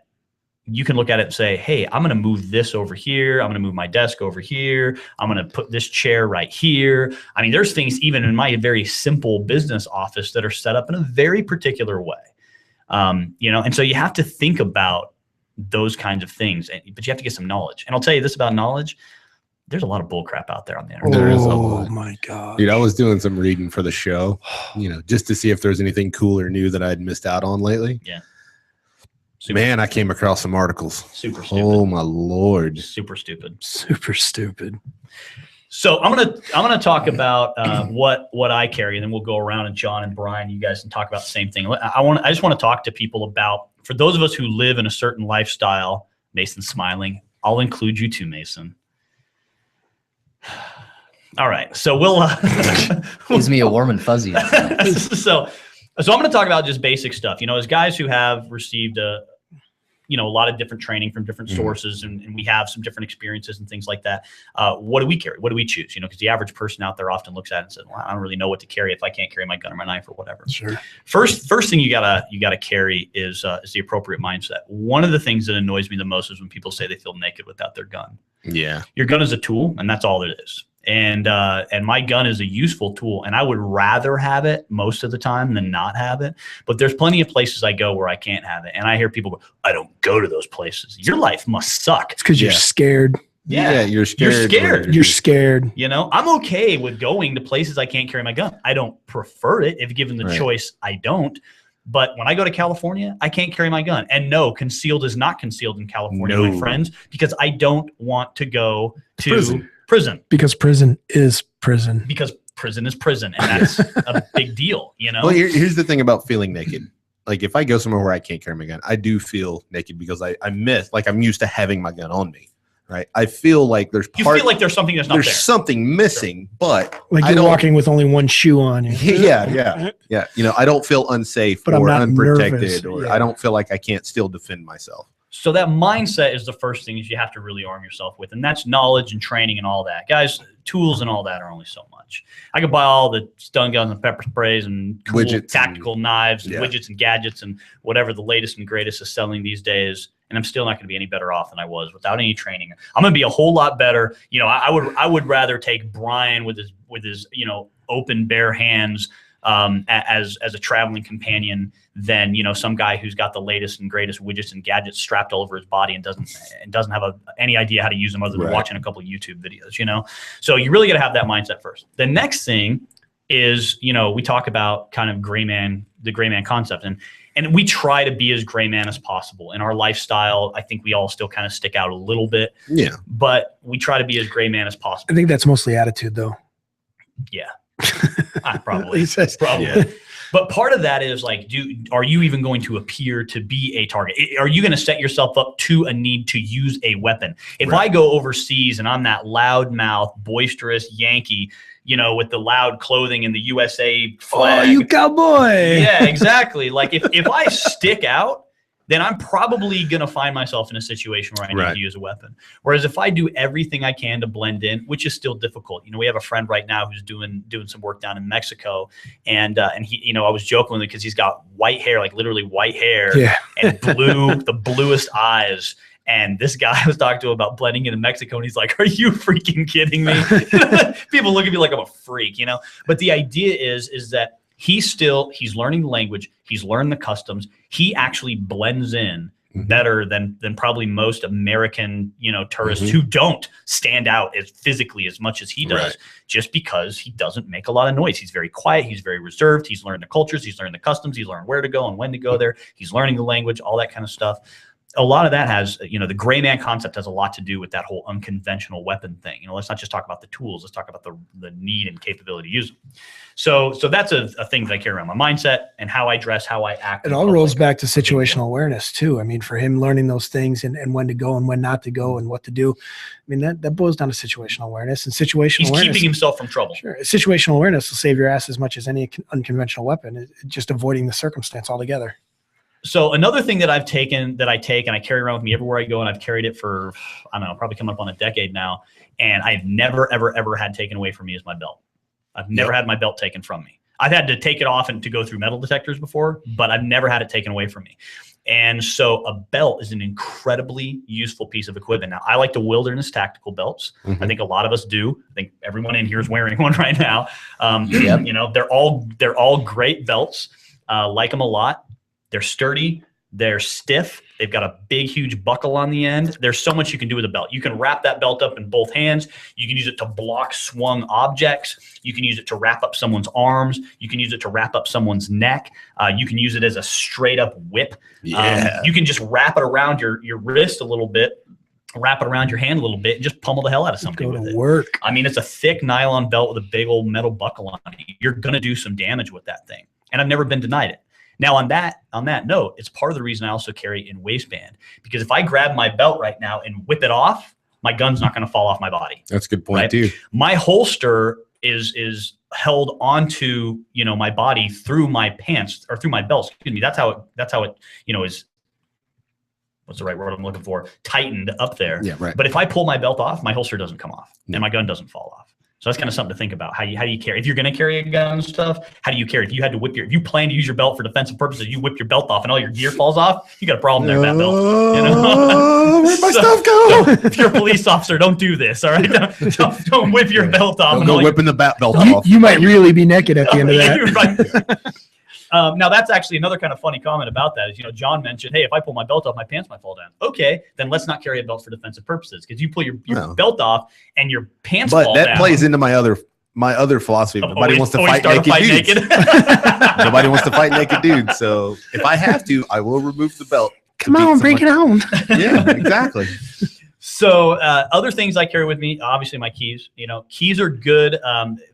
you can look at it and say, hey, I'm going to move this over here. I'm going to move my desk over here. I'm going to put this chair right here. I mean, there's things even in my very simple business office that are set up in a very particular way. And so you have to think about those kinds of things, but you have to get some knowledge. And I'll tell you this about knowledge. There's a lot of bull crap out there on the internet. There is a lot. Oh my God. Dude, I was doing some reading for the show, just to see if there's anything cool or new that I'd missed out on lately. Yeah. Man, I came across some articles. Super stupid. Oh my Lord. Super stupid. Super stupid. So I'm gonna talk about what I carry, and then we'll go around, and John and Brian, you guys can talk about the same thing. I just want to talk to people about, for those of us who live in a certain lifestyle. Mason's smiling. I'll include you too, Mason. All right, so we'll gives me a warm and fuzzy. So I'm going to talk about just basic stuff. As guys who have received a lot of different training from different sources, and we have some different experiences and things like that. What do we carry? What do we choose? Because the average person out there often looks at it and says, well, I don't really know what to carry if I can't carry my gun or my knife or whatever. Sure. First thing you gotta carry is the appropriate mindset. One of the things that annoys me the most is when people say they feel naked without their gun. Yeah. Your gun is a tool, and that's all it is. And my gun is a useful tool, and I would rather have it most of the time than not have it. But there's plenty of places I go where I can't have it. And I hear people go, I don't go to those places. Your life must suck. It's because you're scared. Yeah, you're scared. You're scared. You're scared. I'm okay with going to places I can't carry my gun. I don't prefer it. If given the choice, I don't. But when I go to California, I can't carry my gun. And no, concealed is not concealed in California, my friends, because I don't want to go to prison. Because prison is prison. Because prison is prison, and that's a big deal, you know? Well, here's the thing about feeling naked. Like if I go somewhere where I can't carry my gun, I do feel naked because I miss, like I'm used to having my gun on me, right? I feel like there's you feel like there's something that's not there. There's something missing, but like you're walking with only one shoe on. Yeah. You know, I don't feel unsafe but or I'm not unprotected, nervous. or I don't feel like I can't still defend myself. So that mindset is the first thing that you have to really arm yourself with. And that's knowledge and training and all that. Guys, tools and all that are only so much. I could buy all the stun guns and pepper sprays and cool widgets tactical knives and widgets and gadgets and whatever the latest and greatest is selling these days. And I'm still not going to be any better off than I was without any training. I'm going to be a whole lot better. You know, I would rather take Brian with his you know, open bare hands as a traveling companion than, you know, some guy who's got the latest and greatest widgets and gadgets strapped all over his body and doesn't have any idea how to use them other than watching a couple of YouTube videos, you know? So you really got to have that mindset first. The next thing is, you know, we talk about kind of the gray man concept, and we try to be as gray man as possible in our lifestyle. I think we all still kind of stick out a little bit, but we try to be as gray man as possible. I think that's mostly attitude though. Yeah. Probably. Yeah. But part of that is like, are you even going to appear to be a target? Are you going to set yourself up to a need to use a weapon? If I go overseas and I'm that loudmouth, boisterous Yankee, you know, with the loud clothing and the USA flag. Oh, you cowboy. Yeah, exactly. Like if I stick out, then I'm probably going to find myself in a situation where I need to use a weapon. Whereas if I do everything I can to blend in, which is still difficult. You know, we have a friend right now who's doing some work down in Mexico, and he, you know, I was joking with him because he's got white hair, like literally white hair, and the bluest eyes. And this guy I was talking to about blending in Mexico, and he's like, "Are you freaking kidding me?" People look at me like I'm a freak, you know. But the idea is that he's learning the language. He's learned the customs. He actually blends in better than probably most American, you know, tourists who don't stand out as physically as much as he does, just because he doesn't make a lot of noise. He's very quiet. He's very reserved. He's learned the cultures. He's learned the customs. He's learned where to go and when to go there. He's learning the language, all that kind of stuff. A lot of that has, you know, the gray man concept has a lot to do with that whole unconventional weapon thing. You know, let's not just talk about the tools. Let's talk about the need and capability to use them. So that's a thing that I carry around, my mindset and how I dress, how I act. It all rolls back to situational awareness too. I mean, for him learning those things and when to go and when not to go and what to do. I mean, that boils down to situational awareness, and situational awareness. He's keeping himself from trouble. Sure. Situational awareness will save your ass as much as any unconventional weapon. It's just avoiding the circumstance altogether. So another thing that I take and I carry around with me everywhere I go, and I've carried it for, I don't know, probably coming up on a decade now, and I've never, ever, ever had taken away from me is my belt. I've never had my belt taken from me. I've had to take it off and to go through metal detectors before, but I've never had it taken away from me. And so a belt is an incredibly useful piece of equipment. Now, I like the wilderness tactical belts. I think a lot of us do. I think everyone in here is wearing one right now. You know, they're all great belts. Like them a lot. They're sturdy. They're stiff. They've got a big, huge buckle on the end. There's so much you can do with a belt. You can wrap that belt up in both hands. You can use it to block swung objects. You can use it to wrap up someone's arms. You can use it to wrap up someone's neck. You can use it as a straight up whip. You can just wrap it around your wrist a little bit, wrap it around your hand a little bit, and just pummel the hell out of something with it. Work. I mean, it's a thick nylon belt with a big old metal buckle on it. You're going to do some damage with that thing. And I've never been denied it. Now, on that note, it's part of the reason I also carry in waistband, because if I grab my belt right now and whip it off, my gun's not going to fall off my body. That's a good point too. My holster is held onto, you know, my body through my pants or through my belt. Excuse me. That's how it, you know, is. What's the right word I'm looking for? Tightened up there. Yeah, right. But if I pull my belt off, my holster doesn't come off and my gun doesn't fall off. So that's kind of something to think about. How do you carry? If you're going to carry a gun and stuff, how do you carry? If you had to if you plan to use your belt for defensive purposes, you whip your belt off and all your gear falls off, you got a problem there with that belt. You know? Where'd my stuff go? If you're a police officer, don't do this. All right, don't whip your belt off. Don't go whipping the belt off. You might really be naked at the end of that. Right. Now, that's actually another kind of funny comment about that is, you know, John mentioned, hey, if I pull my belt off, my pants might fall down. Okay, then let's not carry a belt for defensive purposes, because you pull your belt off and your pants fall down. But that plays into my other philosophy. Nobody wants to fight naked dudes. Nobody wants to fight naked dudes. So if I have to, I will remove the belt. Come on, break it on. Yeah, exactly. So other things I carry with me, obviously my keys. Keys are good.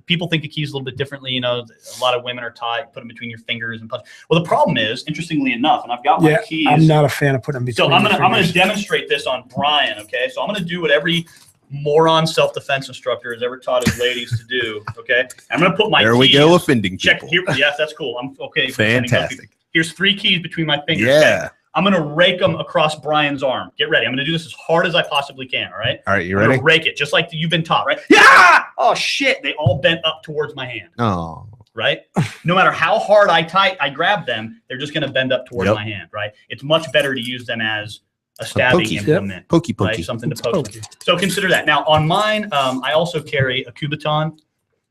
People think of keys a little bit differently. A lot of women are taught put them between your fingers and punch. Well, the problem is, interestingly enough, and I've got my keys. I'm not a fan of putting them between. So I'm gonna demonstrate this on Brian. Okay, so I'm gonna do what every moron self-defense instructor has ever taught his ladies to do. Okay, I'm gonna put my there keys. we go, offending Check people. here. Yes, that's cool. I'm okay. Fantastic. Here's 3 keys between my fingers. Yeah. Okay? I'm gonna rake them across Brian's arm. Get ready. I'm gonna do this as hard as I possibly can. All right. All right, you I'm ready? gonna rake it just like you've been taught, right? Yeah. Oh shit! They all bent up towards my hand. Oh. Right. No matter how hard I grab them, they're just gonna bend up towards my hand. Right. It's much better to use them as a stabbing implement. Pokey. Right? Something to poke. So consider that. Now on mine, I also carry a Kubaton.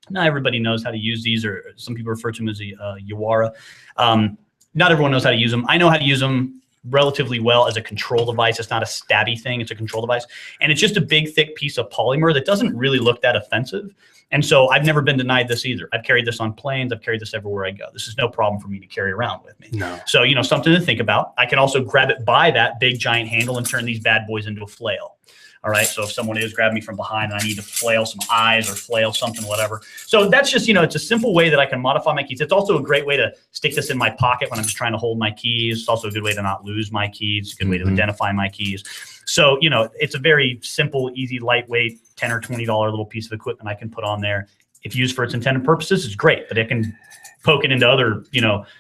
Not everybody knows how to use these, or some people refer to them as a Yawara. Not everyone knows how to use them. I know how to use them relatively well as a control device. It's not a stabby thing. It's a control device. And it's just a big, thick piece of polymer that doesn't really look that offensive. And so I've never been denied this either. I've carried this on planes. I've carried this everywhere I go. This is no problem for me to carry around with me. No. So, something to think about. I can also grab it by that big giant handle and turn these bad boys into a flail. All right. So if someone is grabbing me from behind and I need to flail some eyes or flail something, whatever. So that's just, it's a simple way that I can modify my keys. It's also a great way to stick this in my pocket when I'm just trying to hold my keys. It's also a good way to not lose my keys. It's a good way to identify my keys. So, it's a very simple, easy, lightweight, $10 or $20 little piece of equipment I can put on there. If used for its intended purposes, it's great, but it can poke it into other,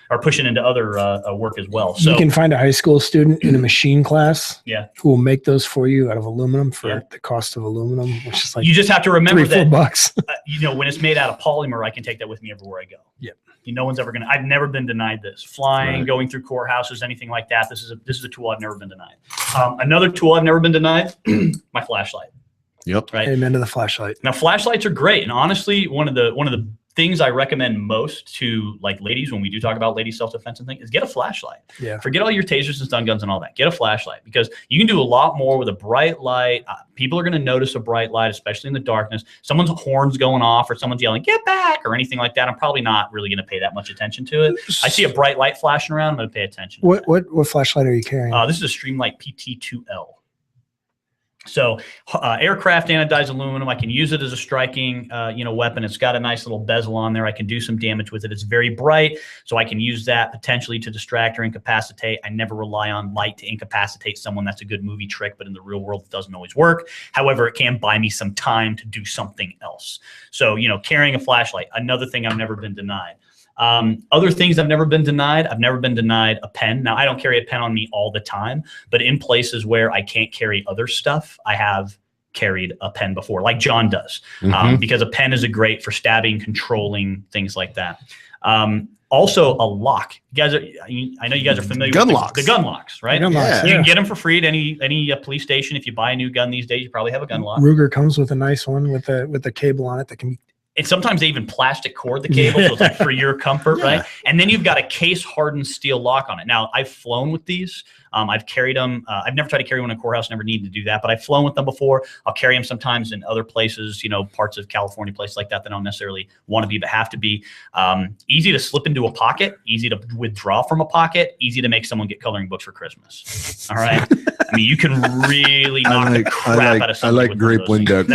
or push it into other work as well. So you can find a high school student in a machine class who will make those for you out of aluminum for the cost of aluminum, which is like you just have to remember that $3-4. When it's made out of polymer, I can take that with me everywhere I go. Yep. No one's ever I've never been denied this. Flying, going through courthouses, anything like that. This is a tool I've never been denied. Another tool I've never been denied, my flashlight. Yep. Right. Amen to the flashlight. Now flashlights are great. And honestly, one of the things I recommend most to like ladies when we do talk about lady self-defense and things is get a flashlight. Yeah. Forget all your tasers and stun guns and all that. Get a flashlight because you can do a lot more with a bright light. People are going to notice a bright light, especially in the darkness. Someone's horn's going off or someone's yelling, "Get back," or anything like that. I'm probably not really going to pay that much attention to it. I see a bright light flashing around. I'm going to pay attention. What flashlight are you carrying? This is a Streamlight PT2L. So aircraft anodized aluminum, I can use it as a striking, weapon. It's got a nice little bezel on there. I can do some damage with it. It's very bright, so I can use that potentially to distract or incapacitate. I never rely on light to incapacitate someone. That's a good movie trick, but in the real world, it doesn't always work. However, it can buy me some time to do something else. So, carrying a flashlight, another thing I've never been denied. Other things I've never been denied. I've never been denied a pen. Now, I don't carry a pen on me all the time, but in places where I can't carry other stuff, I have carried a pen before, like John does, because a pen is great for stabbing, controlling, things like that. Also, a lock. I know you guys are familiar with the gun locks, right? Gun locks, You can get them for free at any police station. If you buy a new gun these days, you probably have a gun lock. Ruger comes with a nice one with a cable on it that can be. And sometimes they even plastic cord the cable, so it's like for your comfort, right? And then you've got a case-hardened steel lock on it. Now, I've flown with these. I've carried them. I've never tried to carry one in a courthouse, never needed to do that, but I've flown with them before. I'll carry them sometimes in other places, parts of California, places like that don't necessarily want to be, but have to be. Easy to slip into a pocket, easy to withdraw from a pocket, easy to make someone get coloring books for Christmas. All right? I mean, you can really knock the crap out of something. I like grape Windex.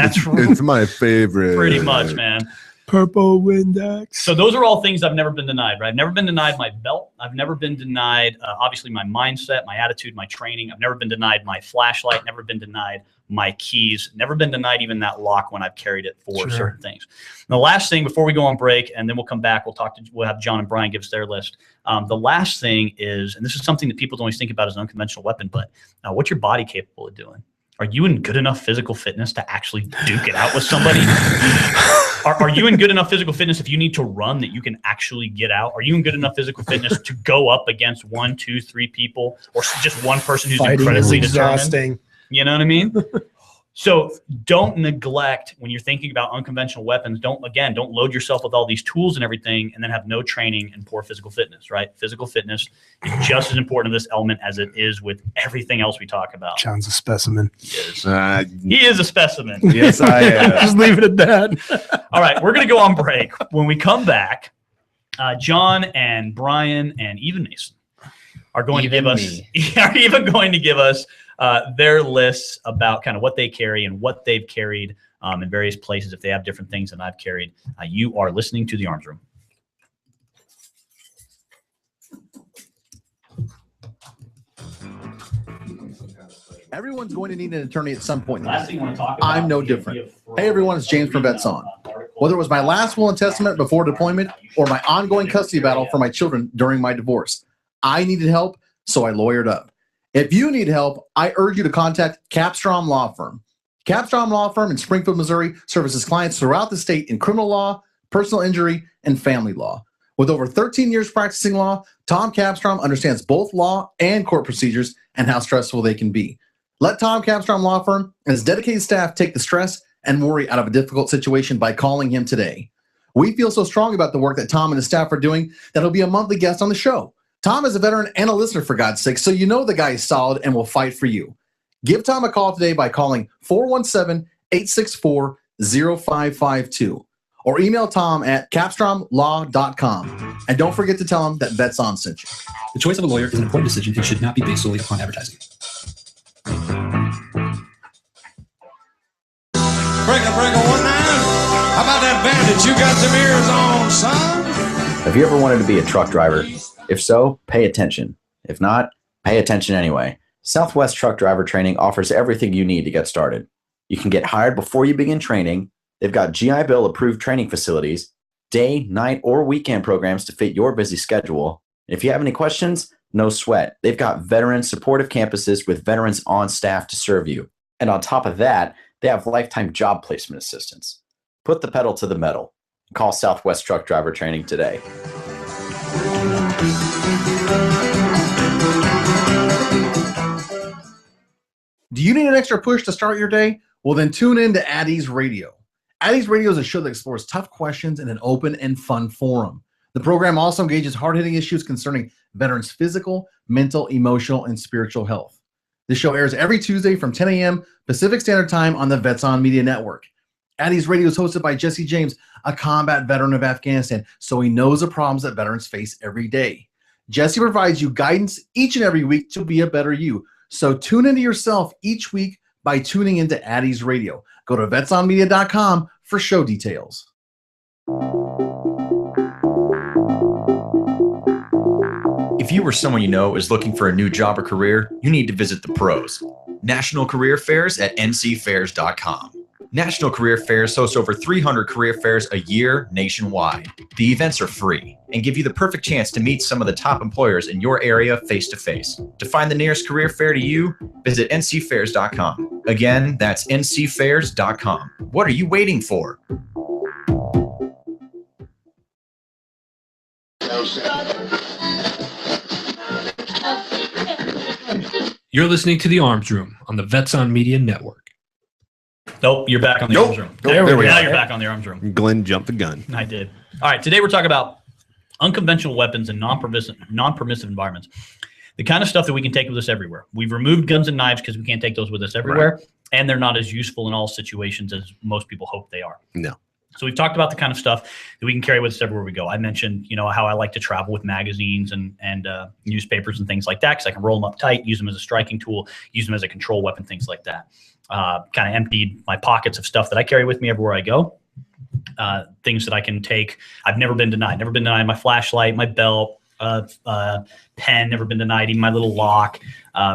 It's my favorite. Pretty much, man. Purple Windex. So those are all things I've never been denied, right? I've never been denied my belt. I've never been denied, obviously, my mindset, my attitude, my training. I've never been denied my flashlight, never been denied my keys, never been denied even that lock when I've carried it for certain things. And the last thing before we go on break, and then we'll come back, we'll have John and Brian give us their list. The last thing is, and this is something that people don't always think about as an unconventional weapon, but what's your body capable of doing? Are you in good enough physical fitness to actually duke it out with somebody? Are you in good enough physical fitness if you need to run that you can actually get out? Are you in good enough physical fitness to go up against 1, 2, 3 people, or just one person who's incredibly determined? You know what I mean? So don't neglect when you're thinking about unconventional weapons. Don't load yourself with all these tools and everything and then have no training and poor physical fitness, right? Physical fitness is just as important to this element as it is with everything else we talk about. John's a specimen. He is a specimen. Yes, I am. Just leave it at that. All right, we're going to go on break. When we come back, John and Brian and even Mason are going to give us their lists about kind of what they carry and what they've carried in various places. If they have different things than I've carried, you are listening to the Arms Room. Everyone's going to need an attorney at some point. Last thing I want to talk about. I'm no different. Hey everyone, it's James from Vets On. Whether it was my last will and testament before deployment or my ongoing custody battle for my children during my divorce, I needed help, so I lawyered up. If you need help, I urge you to contact Capstrom Law Firm. Capstrom Law Firm in Springfield, Missouri services clients throughout the state in criminal law, personal injury, and family law. With over 13 years practicing law, Tom Capstrom understands both law and court procedures and how stressful they can be. Let Tom Capstrom Law Firm and his dedicated staff take the stress and worry out of a difficult situation by calling him today. We feel so strong about the work that Tom and his staff are doing that he'll be a monthly guest on the show. Tom is a veteran and a listener, for God's sake, so you know the guy is solid and will fight for you. Give Tom a call today by calling 417-864-0552 or email Tom at capstromlaw.com. And don't forget to tell him that Vets On sent you. The choice of a lawyer is an important decision and should not be based solely upon advertising. Breaker 1-9. How about that bandit? You got some ears on, son? Have you ever wanted to be a truck driver? If so, pay attention. If not, pay attention anyway. Southwest Truck Driver Training offers everything you need to get started. You can get hired before you begin training. They've got GI Bill approved training facilities, day, night, or weekend programs to fit your busy schedule. If you have any questions, no sweat. They've got veteran supportive campuses with veterans on staff to serve you. And on top of that, they have lifetime job placement assistance. Put the pedal to the metal. Call Southwest Truck Driver Training today. Do you need an extra push to start your day? Well, then tune in to Addie's Radio. Addie's Radio is a show that explores tough questions in an open and fun forum. The program also engages hard-hitting issues concerning veterans' physical, mental, emotional, and spiritual health. This show airs every Tuesday from 10 a.m. Pacific Standard Time on the Vets On Media Network. Addie's Radio is hosted by Jesse James, a combat veteran of Afghanistan, so he knows the problems that veterans face every day. Jesse provides you guidance each and every week to be a better you. So tune into yourself each week by tuning into Addie's Radio. Go to vetsonmedia.com for show details. If you or someone you know is looking for a new job or career, you need to visit the pros. National Career Fairs at ncfairs.com. National Career Fairs host over 300 career fairs a year nationwide. The events are free and give you the perfect chance to meet some of the top employers in your area face-to-face. To find the nearest career fair to you, visit ncfairs.com. Again, that's ncfairs.com. What are you waiting for? You're listening to The Arms Room on the Vets On Media Network. Nope, you're back on the Arms Room. There we Now go. you're back on the Arms Room. Glenn jumped the gun. I did. All right, today we're talking about unconventional weapons in non-permissive environments. The kind of stuff that we can take with us everywhere. We've removed guns and knives because we can't take those with us everywhere, and they're not as useful in all situations as most people hope they are. No. So we've talked about the kind of stuff that we can carry with us everywhere we go. I mentioned, how I like to travel with magazines and newspapers and things like that because I can roll them up tight, use them as a striking tool, use them as a control weapon, things like that. Kind of emptied my pockets of stuff that I carry with me everywhere I go. Things that I can take. I've never been denied. Never been denied my flashlight, my belt, pen. Never been denied even my little lock.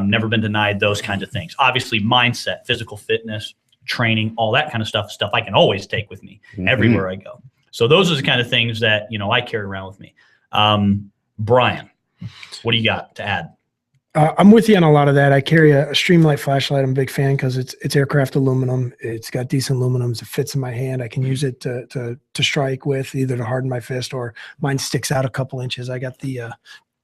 Never been denied those kinds of things. Obviously, mindset, physical fitness, training, all that kind of stuff I can always take with me everywhere I go. So those are the kind of things that I carry around with me. Brian, what do you got to add? I'm with you on a lot of that. I carry a Streamlight flashlight. I'm a big fan because it's aircraft aluminum. It's got decent aluminums. It fits in my hand. I can use it to strike with, either to harden my fist or mine sticks out a couple inches. I got the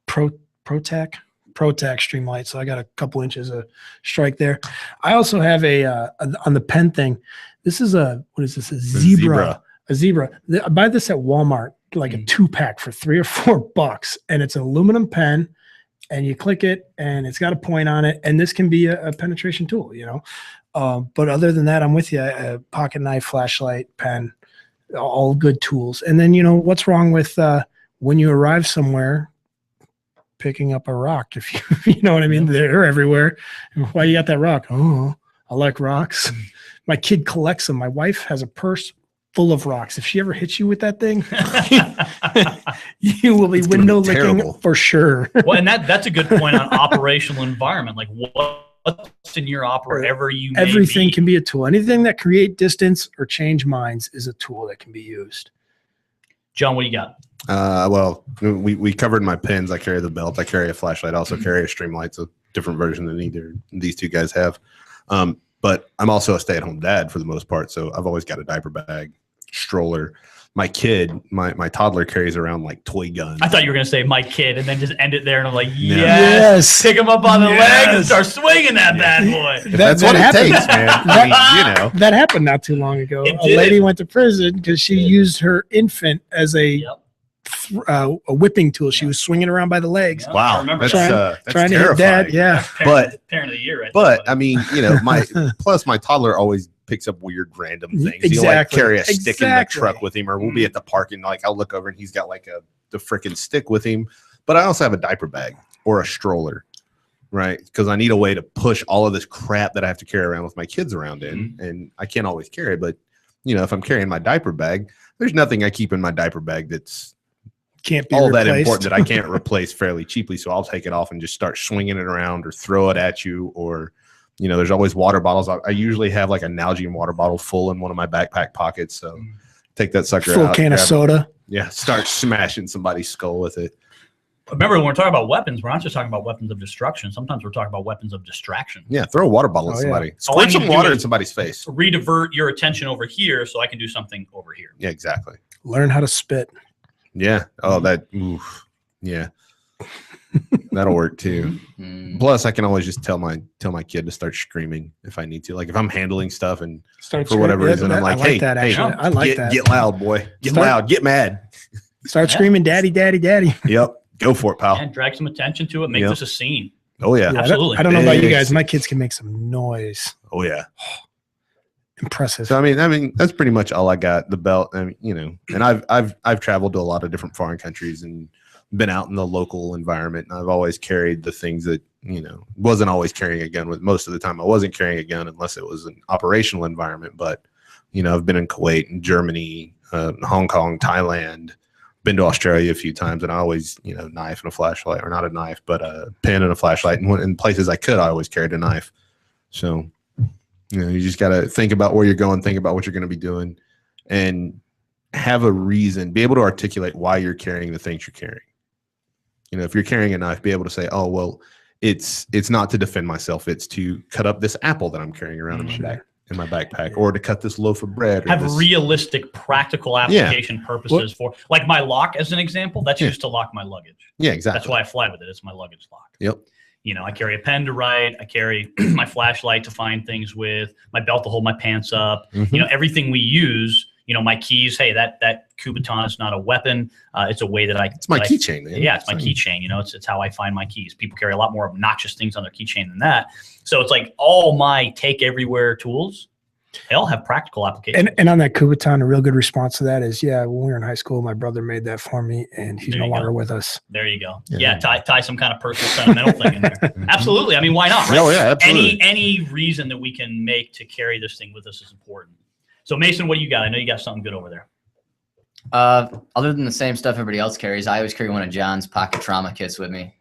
ProTac Streamlight, so I got a couple inches of strike there. I also have on the pen thing. This is what is this? A zebra. A zebra. I buy this at Walmart, like a 2-pack for $3 or $4, and it's an aluminum pen. And you click it, and it's got a point on it, and this can be a penetration tool, But other than that, I'm with you. A pocket knife, flashlight, pen, all good tools. And then, what's wrong with when you arrive somewhere, picking up a rock. If you, you know what I mean, they're everywhere. Why you got that rock? Oh, I like rocks. My kid collects them. My wife has a purse full of rocks. If she ever hits you with that thing, you will be window licking for sure. Well, and that's a good point on operational environment. Like what's in your wherever you may everything be. can be a tool. Anything that create distance or change minds is a tool that can be used. John, what do you got? Well, we covered my pins. I carry the belt. I carry a flashlight. I also carry a streamlight. It's a different version than either these two guys have. But I'm also a stay-at-home dad for the most part. So I've always got a diaper bag, stroller. My kid, my toddler carries around like toy guns. I thought you were going to say my kid and then just end it there. And I'm like, Yes. Pick him up on the leg and start swinging that bad boy. That's what it takes, man. I mean, you know. That happened not too long ago. It A did. lady went to prison because she used her infant as a whipping tool. She was swinging around by the legs. Yep. I Wow, remember that's that. Trying to hit terrifying. dad. Yeah. But Parent of the year, right? But I mean, you know, plus my toddler always picks up weird random things. He'll like Exactly. carry a stick in the Exactly. truck with him, or we'll be at the park and like I'll look over and he's got like the freaking stick with him. But I also have a diaper bag or a stroller, right? Because I need a way to push all of this crap that I have to carry around with my kids around in, and I can't always carry it. But you know, if I'm carrying my diaper bag, there's nothing I keep in my diaper bag that's Can't be all replaced. that important that I can't replace fairly cheaply. So I'll take it off and just start swinging it around or throw it at you. Or, you know, there's always water bottles. I usually have like a Nalgene water bottle full in one of my backpack pockets. So take that sucker Full out. can of grab it. soda. Yeah. Start smashing somebody's skull with it. Remember, when we're talking about weapons, we're not just talking about weapons of destruction. Sometimes we're talking about weapons of distraction. Yeah. Throw a water bottle at Oh, yeah. somebody. All I Squirt need some to do water is- in somebody's face. Redivert your attention over here so I can do something over here. Yeah, exactly. Learn how to spit. Yeah. Oh, oof. Yeah. That'll work too. Mm. Plus, I can always just tell my kid to start screaming if I need to. Like if I'm handling stuff and Start for whatever screaming. reason, Yeah, I'm like, I like hey, that, hey, actually. I like that. Get loud, boy. Get Start- loud. Get mad. Start screaming, daddy, daddy, daddy. Yep. Go for it, pal. And drag some attention to it. Make Yep. this a scene. Oh yeah. Yeah, Absolutely. I don't know about you Big. guys. My kids can make some noise. Oh yeah. Impressive. So I mean, that's pretty much all I got. The belt. I mean, you know, and I've traveled to a lot of different foreign countries and been out in the local environment. And I've always carried the things that, you know, wasn't always carrying a gun. With most of the time, I wasn't carrying a gun unless it was an operational environment. But you know, I've been in Kuwait and Germany, Hong Kong, Thailand. Been to Australia a few times, and I always, you know, knife and a flashlight, or not a knife, but a pen and a flashlight. And in places I could, I always carried a knife. So, you know, you just got to think about where you're going, think about what you're going to be doing, and have a reason, be able to articulate why you're carrying the things you're carrying. You know, if you're carrying a knife, be able to say, oh, well, it's not to defend myself. It's to cut up this apple that I'm carrying around in my backpack, or to cut this loaf of bread. Or Have this, realistic, practical application purposes for, like my lock as an example, that's Yeah. used to lock my luggage. yeah, exactly. That's why I fly with it. It's my luggage lock. Yep. You know, I carry a pen to write. I carry my flashlight to find things with, my belt to hold my pants up. Mhm. You know, everything we use, you know, my keys. Hey, that Kubaton is not a weapon. It's a way that It's my keychain, man. Yeah, it's my keychain. You know, it's how I find my keys. People carry a lot more obnoxious things on their keychain than that. So it's like all my take everywhere tools, they all have practical applications. And on that Kubaton, a real good response to that is, yeah, when we were in high school, my brother made that for me, and he's There no you longer go. with us. There you go. Yeah. Yeah, tie some kind of personal sentimental thing in there. Absolutely. I mean, why not? Right? Oh, yeah, absolutely. Any reason that we can make to carry this thing with us is important. So Mason, what do you got? I know you got something good over there. Other than the same stuff everybody else carries, I always carry one of John's pocket trauma kits with me.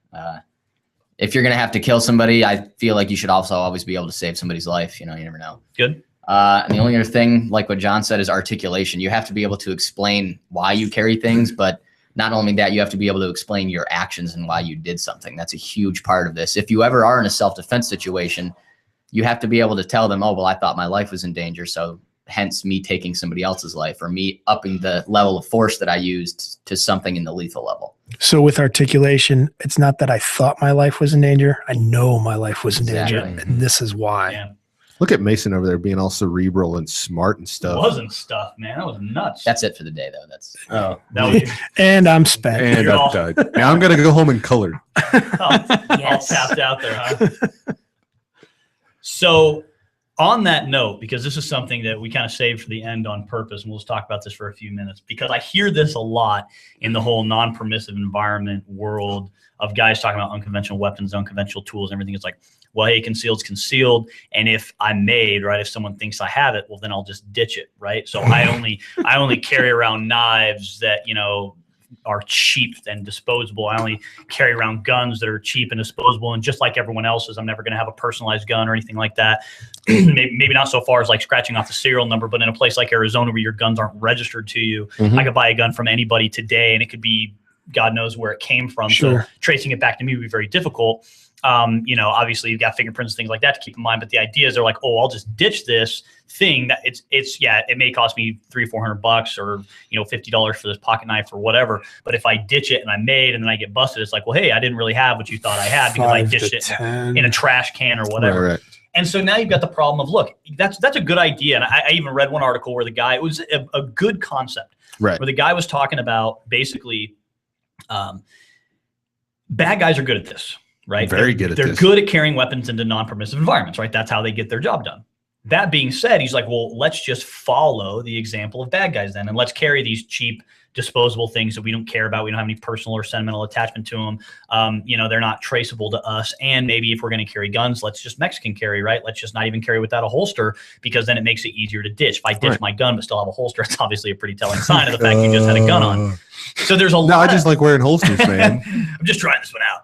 If you're going to have to kill somebody, I feel like you should also always be able to save somebody's life. You know, you never know. Good. And the only other thing, like what John said, is articulation. You have to be able to explain why you carry things, but not only that, you have to be able to explain your actions and why you did something. That's a huge part of this. If you ever are in a self-defense situation, you have to be able to tell them, oh, well, I thought my life was in danger, so hence me taking somebody else's life, or me upping the level of force that I used to something in the lethal level. So with articulation, it's not that I thought my life was in danger. I know my life was in danger, Exactly. and this is why. Yeah. Look at Mason over there being all cerebral and smart and It stuff. wasn't stuff, man. That was nuts. That's it for the day, though. That's that was And I'm spent. And You're I'm all- done. Now I'm gonna go home and color. all tapped out there, huh? So On that note, because this is something that we kind of saved for the end on purpose, and we'll just talk about this for a few minutes, because I hear this a lot in the whole non-permissive environment world of guys talking about unconventional weapons, unconventional tools, and everything. It's like, well, hey, concealed's concealed. And if I'm made, right, if someone thinks I have it, well, then I'll just ditch it, right? So I only carry around knives that, you know, are cheap and disposable. I only carry around guns that are cheap and disposable. And just like everyone else's, I'm never going to have a personalized gun or anything like that. maybe not so far as like scratching off the serial number, but in a place like Arizona where your guns aren't registered to you, I could buy a gun from anybody today and it could be God knows where it came from. Sure. So tracing it back to me would be very difficult. You know, obviously you've got fingerprints and things like that to keep in mind, but the idea is they're like, oh, I'll just ditch this thing that it may cost me $300-400 or, you know, $50 for this pocket knife or whatever. But if I ditch it and I'm made and then I get busted, it's like, well, hey, I didn't really have what you thought I had because I ditched it in a trash can or whatever. Right. And so now you've got the problem of, look, that's a good idea. And I even read one article where the guy, it was a good concept, Right. where the guy was talking about basically bad guys are good at this. Right. Very good at this. They're good at carrying weapons into non-permissive environments, right? That's how they get their job done. That being said, he's like, well, let's just follow the example of bad guys then. And let's carry these cheap disposable things that we don't care about. We don't have any personal or sentimental attachment to them. You know, they're not traceable to us. And maybe if we're going to carry guns, let's just Mexican carry, right? Let's just not even carry without a holster, because then it makes it easier to ditch. If I ditch my gun but still have a holster, it's obviously a pretty telling sign of the fact you just had a gun on. So there's a lot. No, I just like wearing holsters, man. I'm just trying this one out.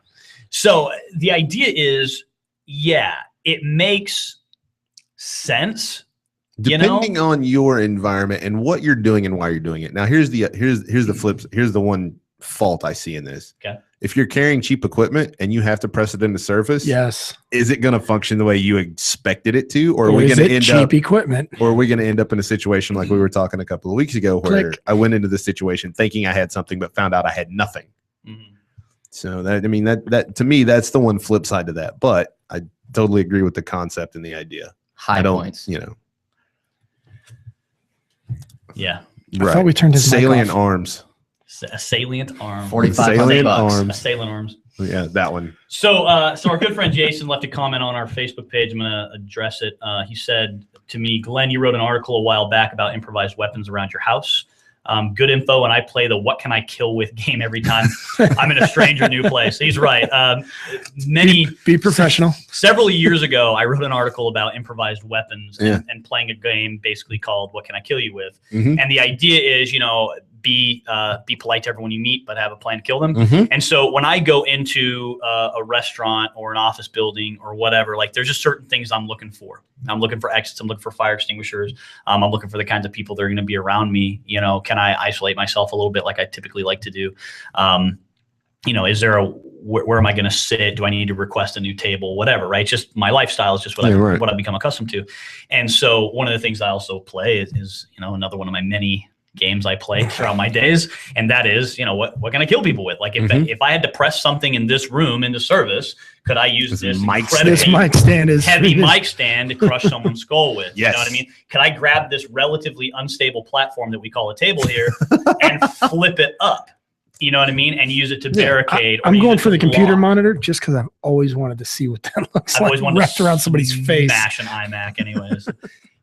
So the idea is, yeah, it makes sense. Depending on your environment and what you're doing and why you're doing it. Now, here's the flip. Here's the one fault I see in this. Okay. If you're carrying cheap equipment and you have to press it into surface, yes, is it going to function the way you expected it to, or are we is going to it end cheap up equipment? Or are we going to end up in a situation like we were talking a couple of weeks ago, where Click. I went into the situation thinking I had something but found out I had nothing. So that, I mean, that to me, that's the one flip side to that. But I totally agree with the concept and the idea. High points. You know. Yeah. I thought we turned his mic salient off. arms. A salient arm. 45 bucks. Salient arms. Yeah, that one. So our good friend Jason left a comment on our Facebook page. I'm going to address it. He said to me, Glenn, you wrote an article a while back about improvised weapons around your house. Good info, and I play the "What can I kill with" game every time I'm in a strange or new place. He's right. Be professional. Several years ago, I wrote an article about improvised weapons and playing a game basically called "What Can I Kill You With?" And the idea is, you know, be polite to everyone you meet, but have a plan to kill them. And so when I go into a restaurant or an office building or whatever, like there's just certain things I'm looking for. I'm looking for exits. I'm looking for fire extinguishers. I'm looking for the kinds of people that are going to be around me. You know, can I isolate myself a little bit like I typically like to do? You know, is there where am I going to sit? Do I need to request a new table? Whatever, right? Just my lifestyle is just what I've become accustomed to. And so one of the things I also play is you know, another one of my many games I play throughout my days, and that is, you know, what can I kill people with? Like if I had to press something in this room into service, could I use this mic stand is heavy mic stand to crush someone's skull with? Yes. You know what I mean? Could I grab this relatively unstable platform that we call a table here and flip it up? You know what I mean? And use it to barricade. I'm going for the computer monitor just because I've always wanted to see what that looks like. Always wanted wrapped around somebody's face. Smash an iMac, anyways.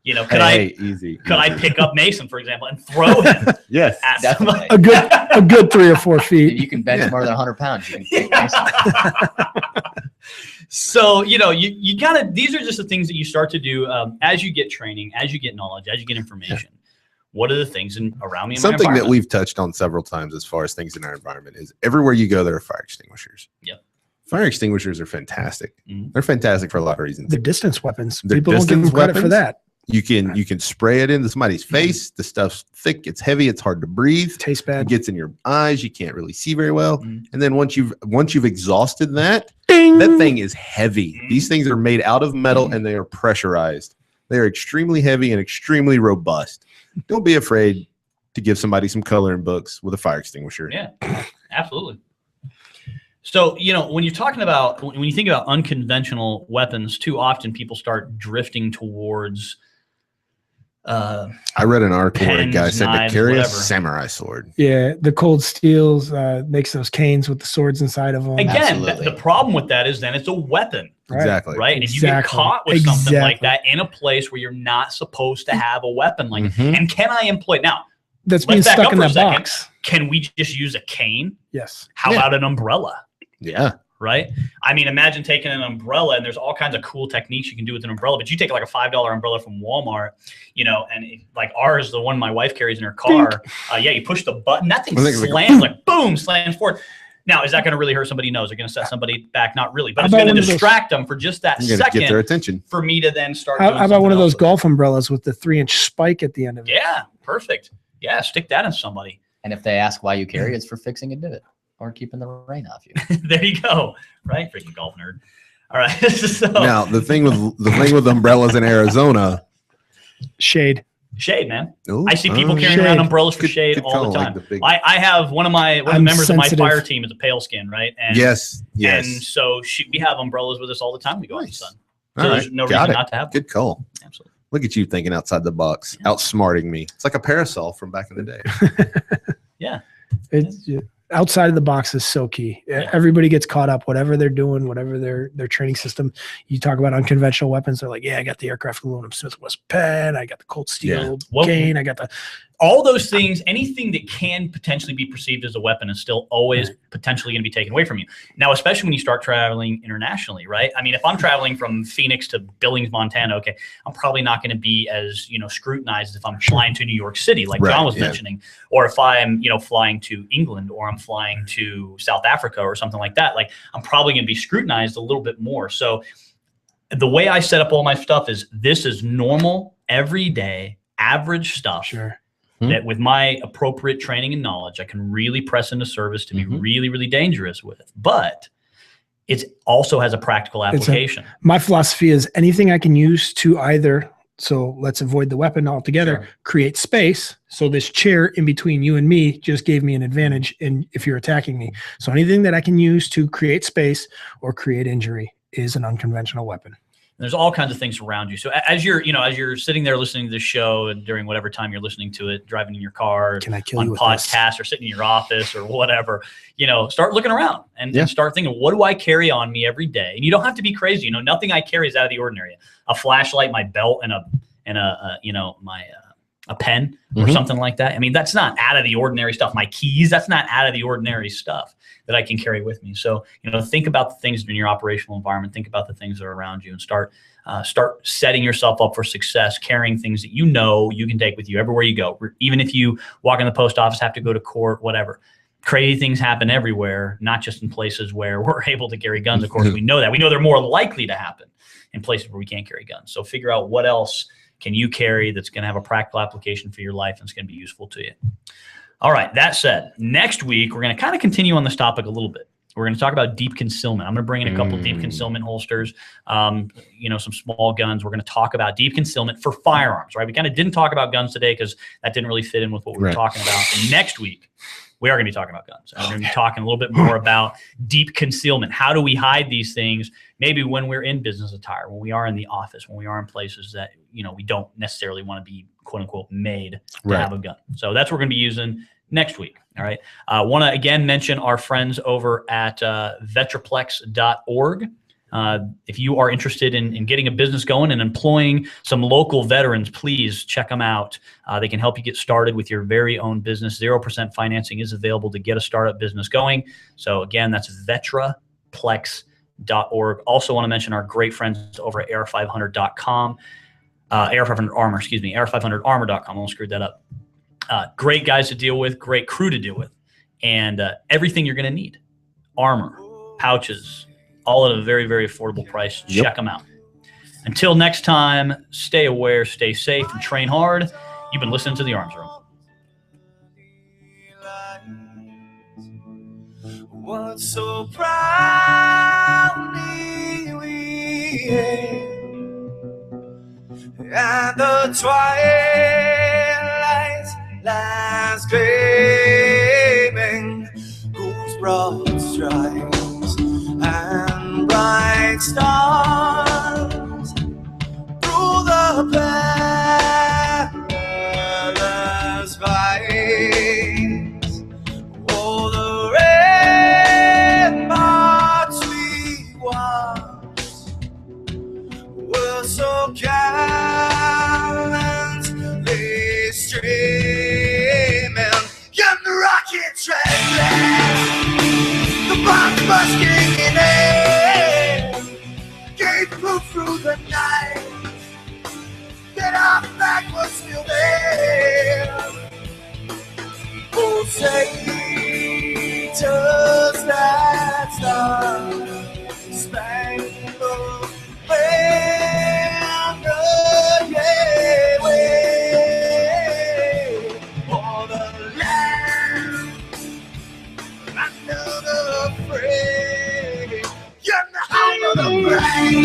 You know, Could I pick up Mason, for example, and throw him? Yes, at definitely. a good 3 or 4 feet. If you can bench more than 100 pounds, you can take Mason. So, you know, you gotta, these are just the things that you start to do as you get training, as you get knowledge, as you get information. What are the things around me? In something my that we've touched on several times as far as things in our environment is everywhere you go, there are fire extinguishers. Yep. Fire extinguishers are fantastic. They're fantastic for a lot of reasons. The distance weapons. They're People don't give them credit for that. You can spray it into somebody's face. The stuff's thick, it's heavy, it's hard to breathe. Tastes bad. It gets in your eyes. You can't really see very well. And then once you've exhausted that, Ding! that thing is heavy. These things are made out of metal and they are pressurized. They are extremely heavy and extremely robust. Don't be afraid to give somebody some coloring books with a fire extinguisher. Yeah, absolutely. So, you know, when you're talking about, when you think about unconventional weapons, too often people start drifting towards I read an article where a guy said to carry a samurai sword. Yeah, the Cold Steels makes those canes with the swords inside of them. Again, the problem with that is then it's a weapon. Exactly. Right. And if you get caught with something like that in a place where you're not supposed to have a weapon like that, and can I employ now? That's being stuck in that box. Can we just use a cane? Yes. How about an umbrella? Yeah. Right. I mean, imagine taking an umbrella, and there's all kinds of cool techniques you can do with an umbrella, but you take like a $5 umbrella from Walmart, and like ours, the one my wife carries in her car. You push the button, that thing slams like boom, slams forward. Now, is that going to really hurt somebody? No. Is it going to set somebody back? Not really, but it's going to distract them for just that second. Get their attention. For me to then start. How about one of those golf umbrellas with the 3-inch spike at the end of it? Yeah, perfect. Yeah, stick that in somebody. And if they ask why you carry, it's for fixing a divot or keeping the rain off you. There you go. Right, freaking golf nerd. All right. So now the thing with umbrellas in Arizona, shade, man. Ooh, I see people carrying around umbrellas for shade all the time. Like I have one of the members of my fire team is a pale skin, right? And yes. And so we have umbrellas with us all the time. We go out in the sun. So there's no reason not to have them. Good call. Absolutely. Look at you thinking outside the box, outsmarting me. It's like a parasol from back in the day. Yeah. Outside of the box is so key. Yeah. Everybody gets caught up, whatever they're doing, whatever their training system. You talk about unconventional weapons. They're like, yeah, I got the aircraft aluminum Smith Wesson pen. I got the cold steel cane. I got all those things. Anything that can potentially be perceived as a weapon is still always potentially going to be taken away from you. Now, especially when you start traveling internationally, right? I mean, if I'm traveling from Phoenix to Billings, Montana, okay, I'm probably not going to be as scrutinized as if I'm flying to New York City, like John was mentioning, or if I'm flying to England, or I'm flying to South Africa or something like that. Like I'm probably going to be scrutinized a little bit more. So the way I set up all my stuff is this is normal, everyday, average stuff. Sure. That with my appropriate training and knowledge, I can really press into service to be really, really dangerous with. But it also has a practical application. My philosophy is anything I can use to either, so let's avoid the weapon altogether, create space. So this chair in between you and me just gave me an advantage if you're attacking me. So anything that I can use to create space or create injury is an unconventional weapon. There's all kinds of things around you. So as you're sitting there listening to this show, and during whatever time you're listening to it, driving in your car, can I kill on you with podcast, or sitting in your office or whatever, start looking around and start thinking, what do I carry on me every day? And you don't have to be crazy. Nothing I carry is out of the ordinary. A flashlight, my belt, and a pen or something like that. I mean, that's not out of the ordinary stuff. My keys, that's not out of the ordinary stuff that I can carry with me. So, think about the things in your operational environment, think about the things that are around you, and start setting yourself up for success, carrying things that you can take with you everywhere you go. Even if you walk in the post office, have to go to court, whatever. Crazy things happen everywhere, not just in places where we're able to carry guns. Of course, we know that. We know they're more likely to happen in places where we can't carry guns. So figure out what else can you carry that's going to have a practical application for your life and it's going to be useful to you. All right. That said, next week, we're going to kind of continue on this topic a little bit. We're going to talk about deep concealment. I'm going to bring in a couple of deep concealment holsters, some small guns. We're going to talk about deep concealment for firearms, right? We kind of didn't talk about guns today because that didn't really fit in with what we were talking about. And next week, we are going to be talking about guns. And we're going to be talking a little bit more about deep concealment. How do we hide these things? Maybe when we're in business attire, when we are in the office, when we are in places that, we don't necessarily want to be quote unquote made to have a gun. So that's what we're going to be using next week. All right. I want to again mention our friends over at vetraplex.org. If you are interested in getting a business going and employing some local veterans, please check them out. They can help you get started with your very own business. 0% financing is available to get a startup business going. So again, that's vetraplex.org. Also want to mention our great friends over at AR500.com. AR500 Armor, AR500armor.com. I almost screwed that up. Great guys to deal with, great crew to deal with, and everything you're going to need. Armor, pouches, all at a very, very affordable price. Check them out. Until next time, stay aware, stay safe, and train hard. You've been listening to The Arms Room. What's so proudly we hailed at the twilight's last gleaming, whose broad stripes and bright stars through the perilous fights, oh, the ramparts we watched gallantly streaming. Young rocket trembling, the bombs busting in air, gave proof through the night that our flag was still there. Oh, say, does that star spangled banner yet wave for the land under the fray, you're the home of the brave.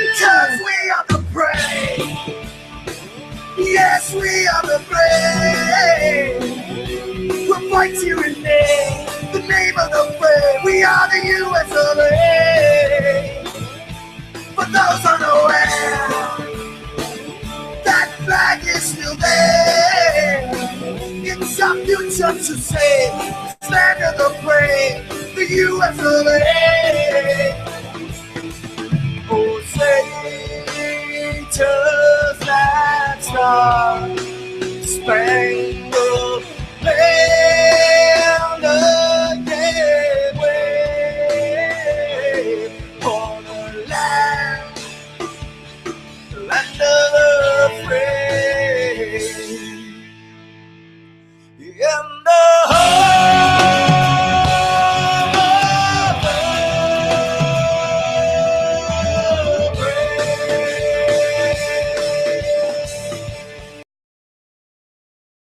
Because we are the brave. Yes, we are the brave. We'll fight you in name, the name of the brave. We are the U.S. of A. For those unaware, that flag is still there. It's our future to save. Stand of the brave, the U.S. of A. Oh, say, does that star spangled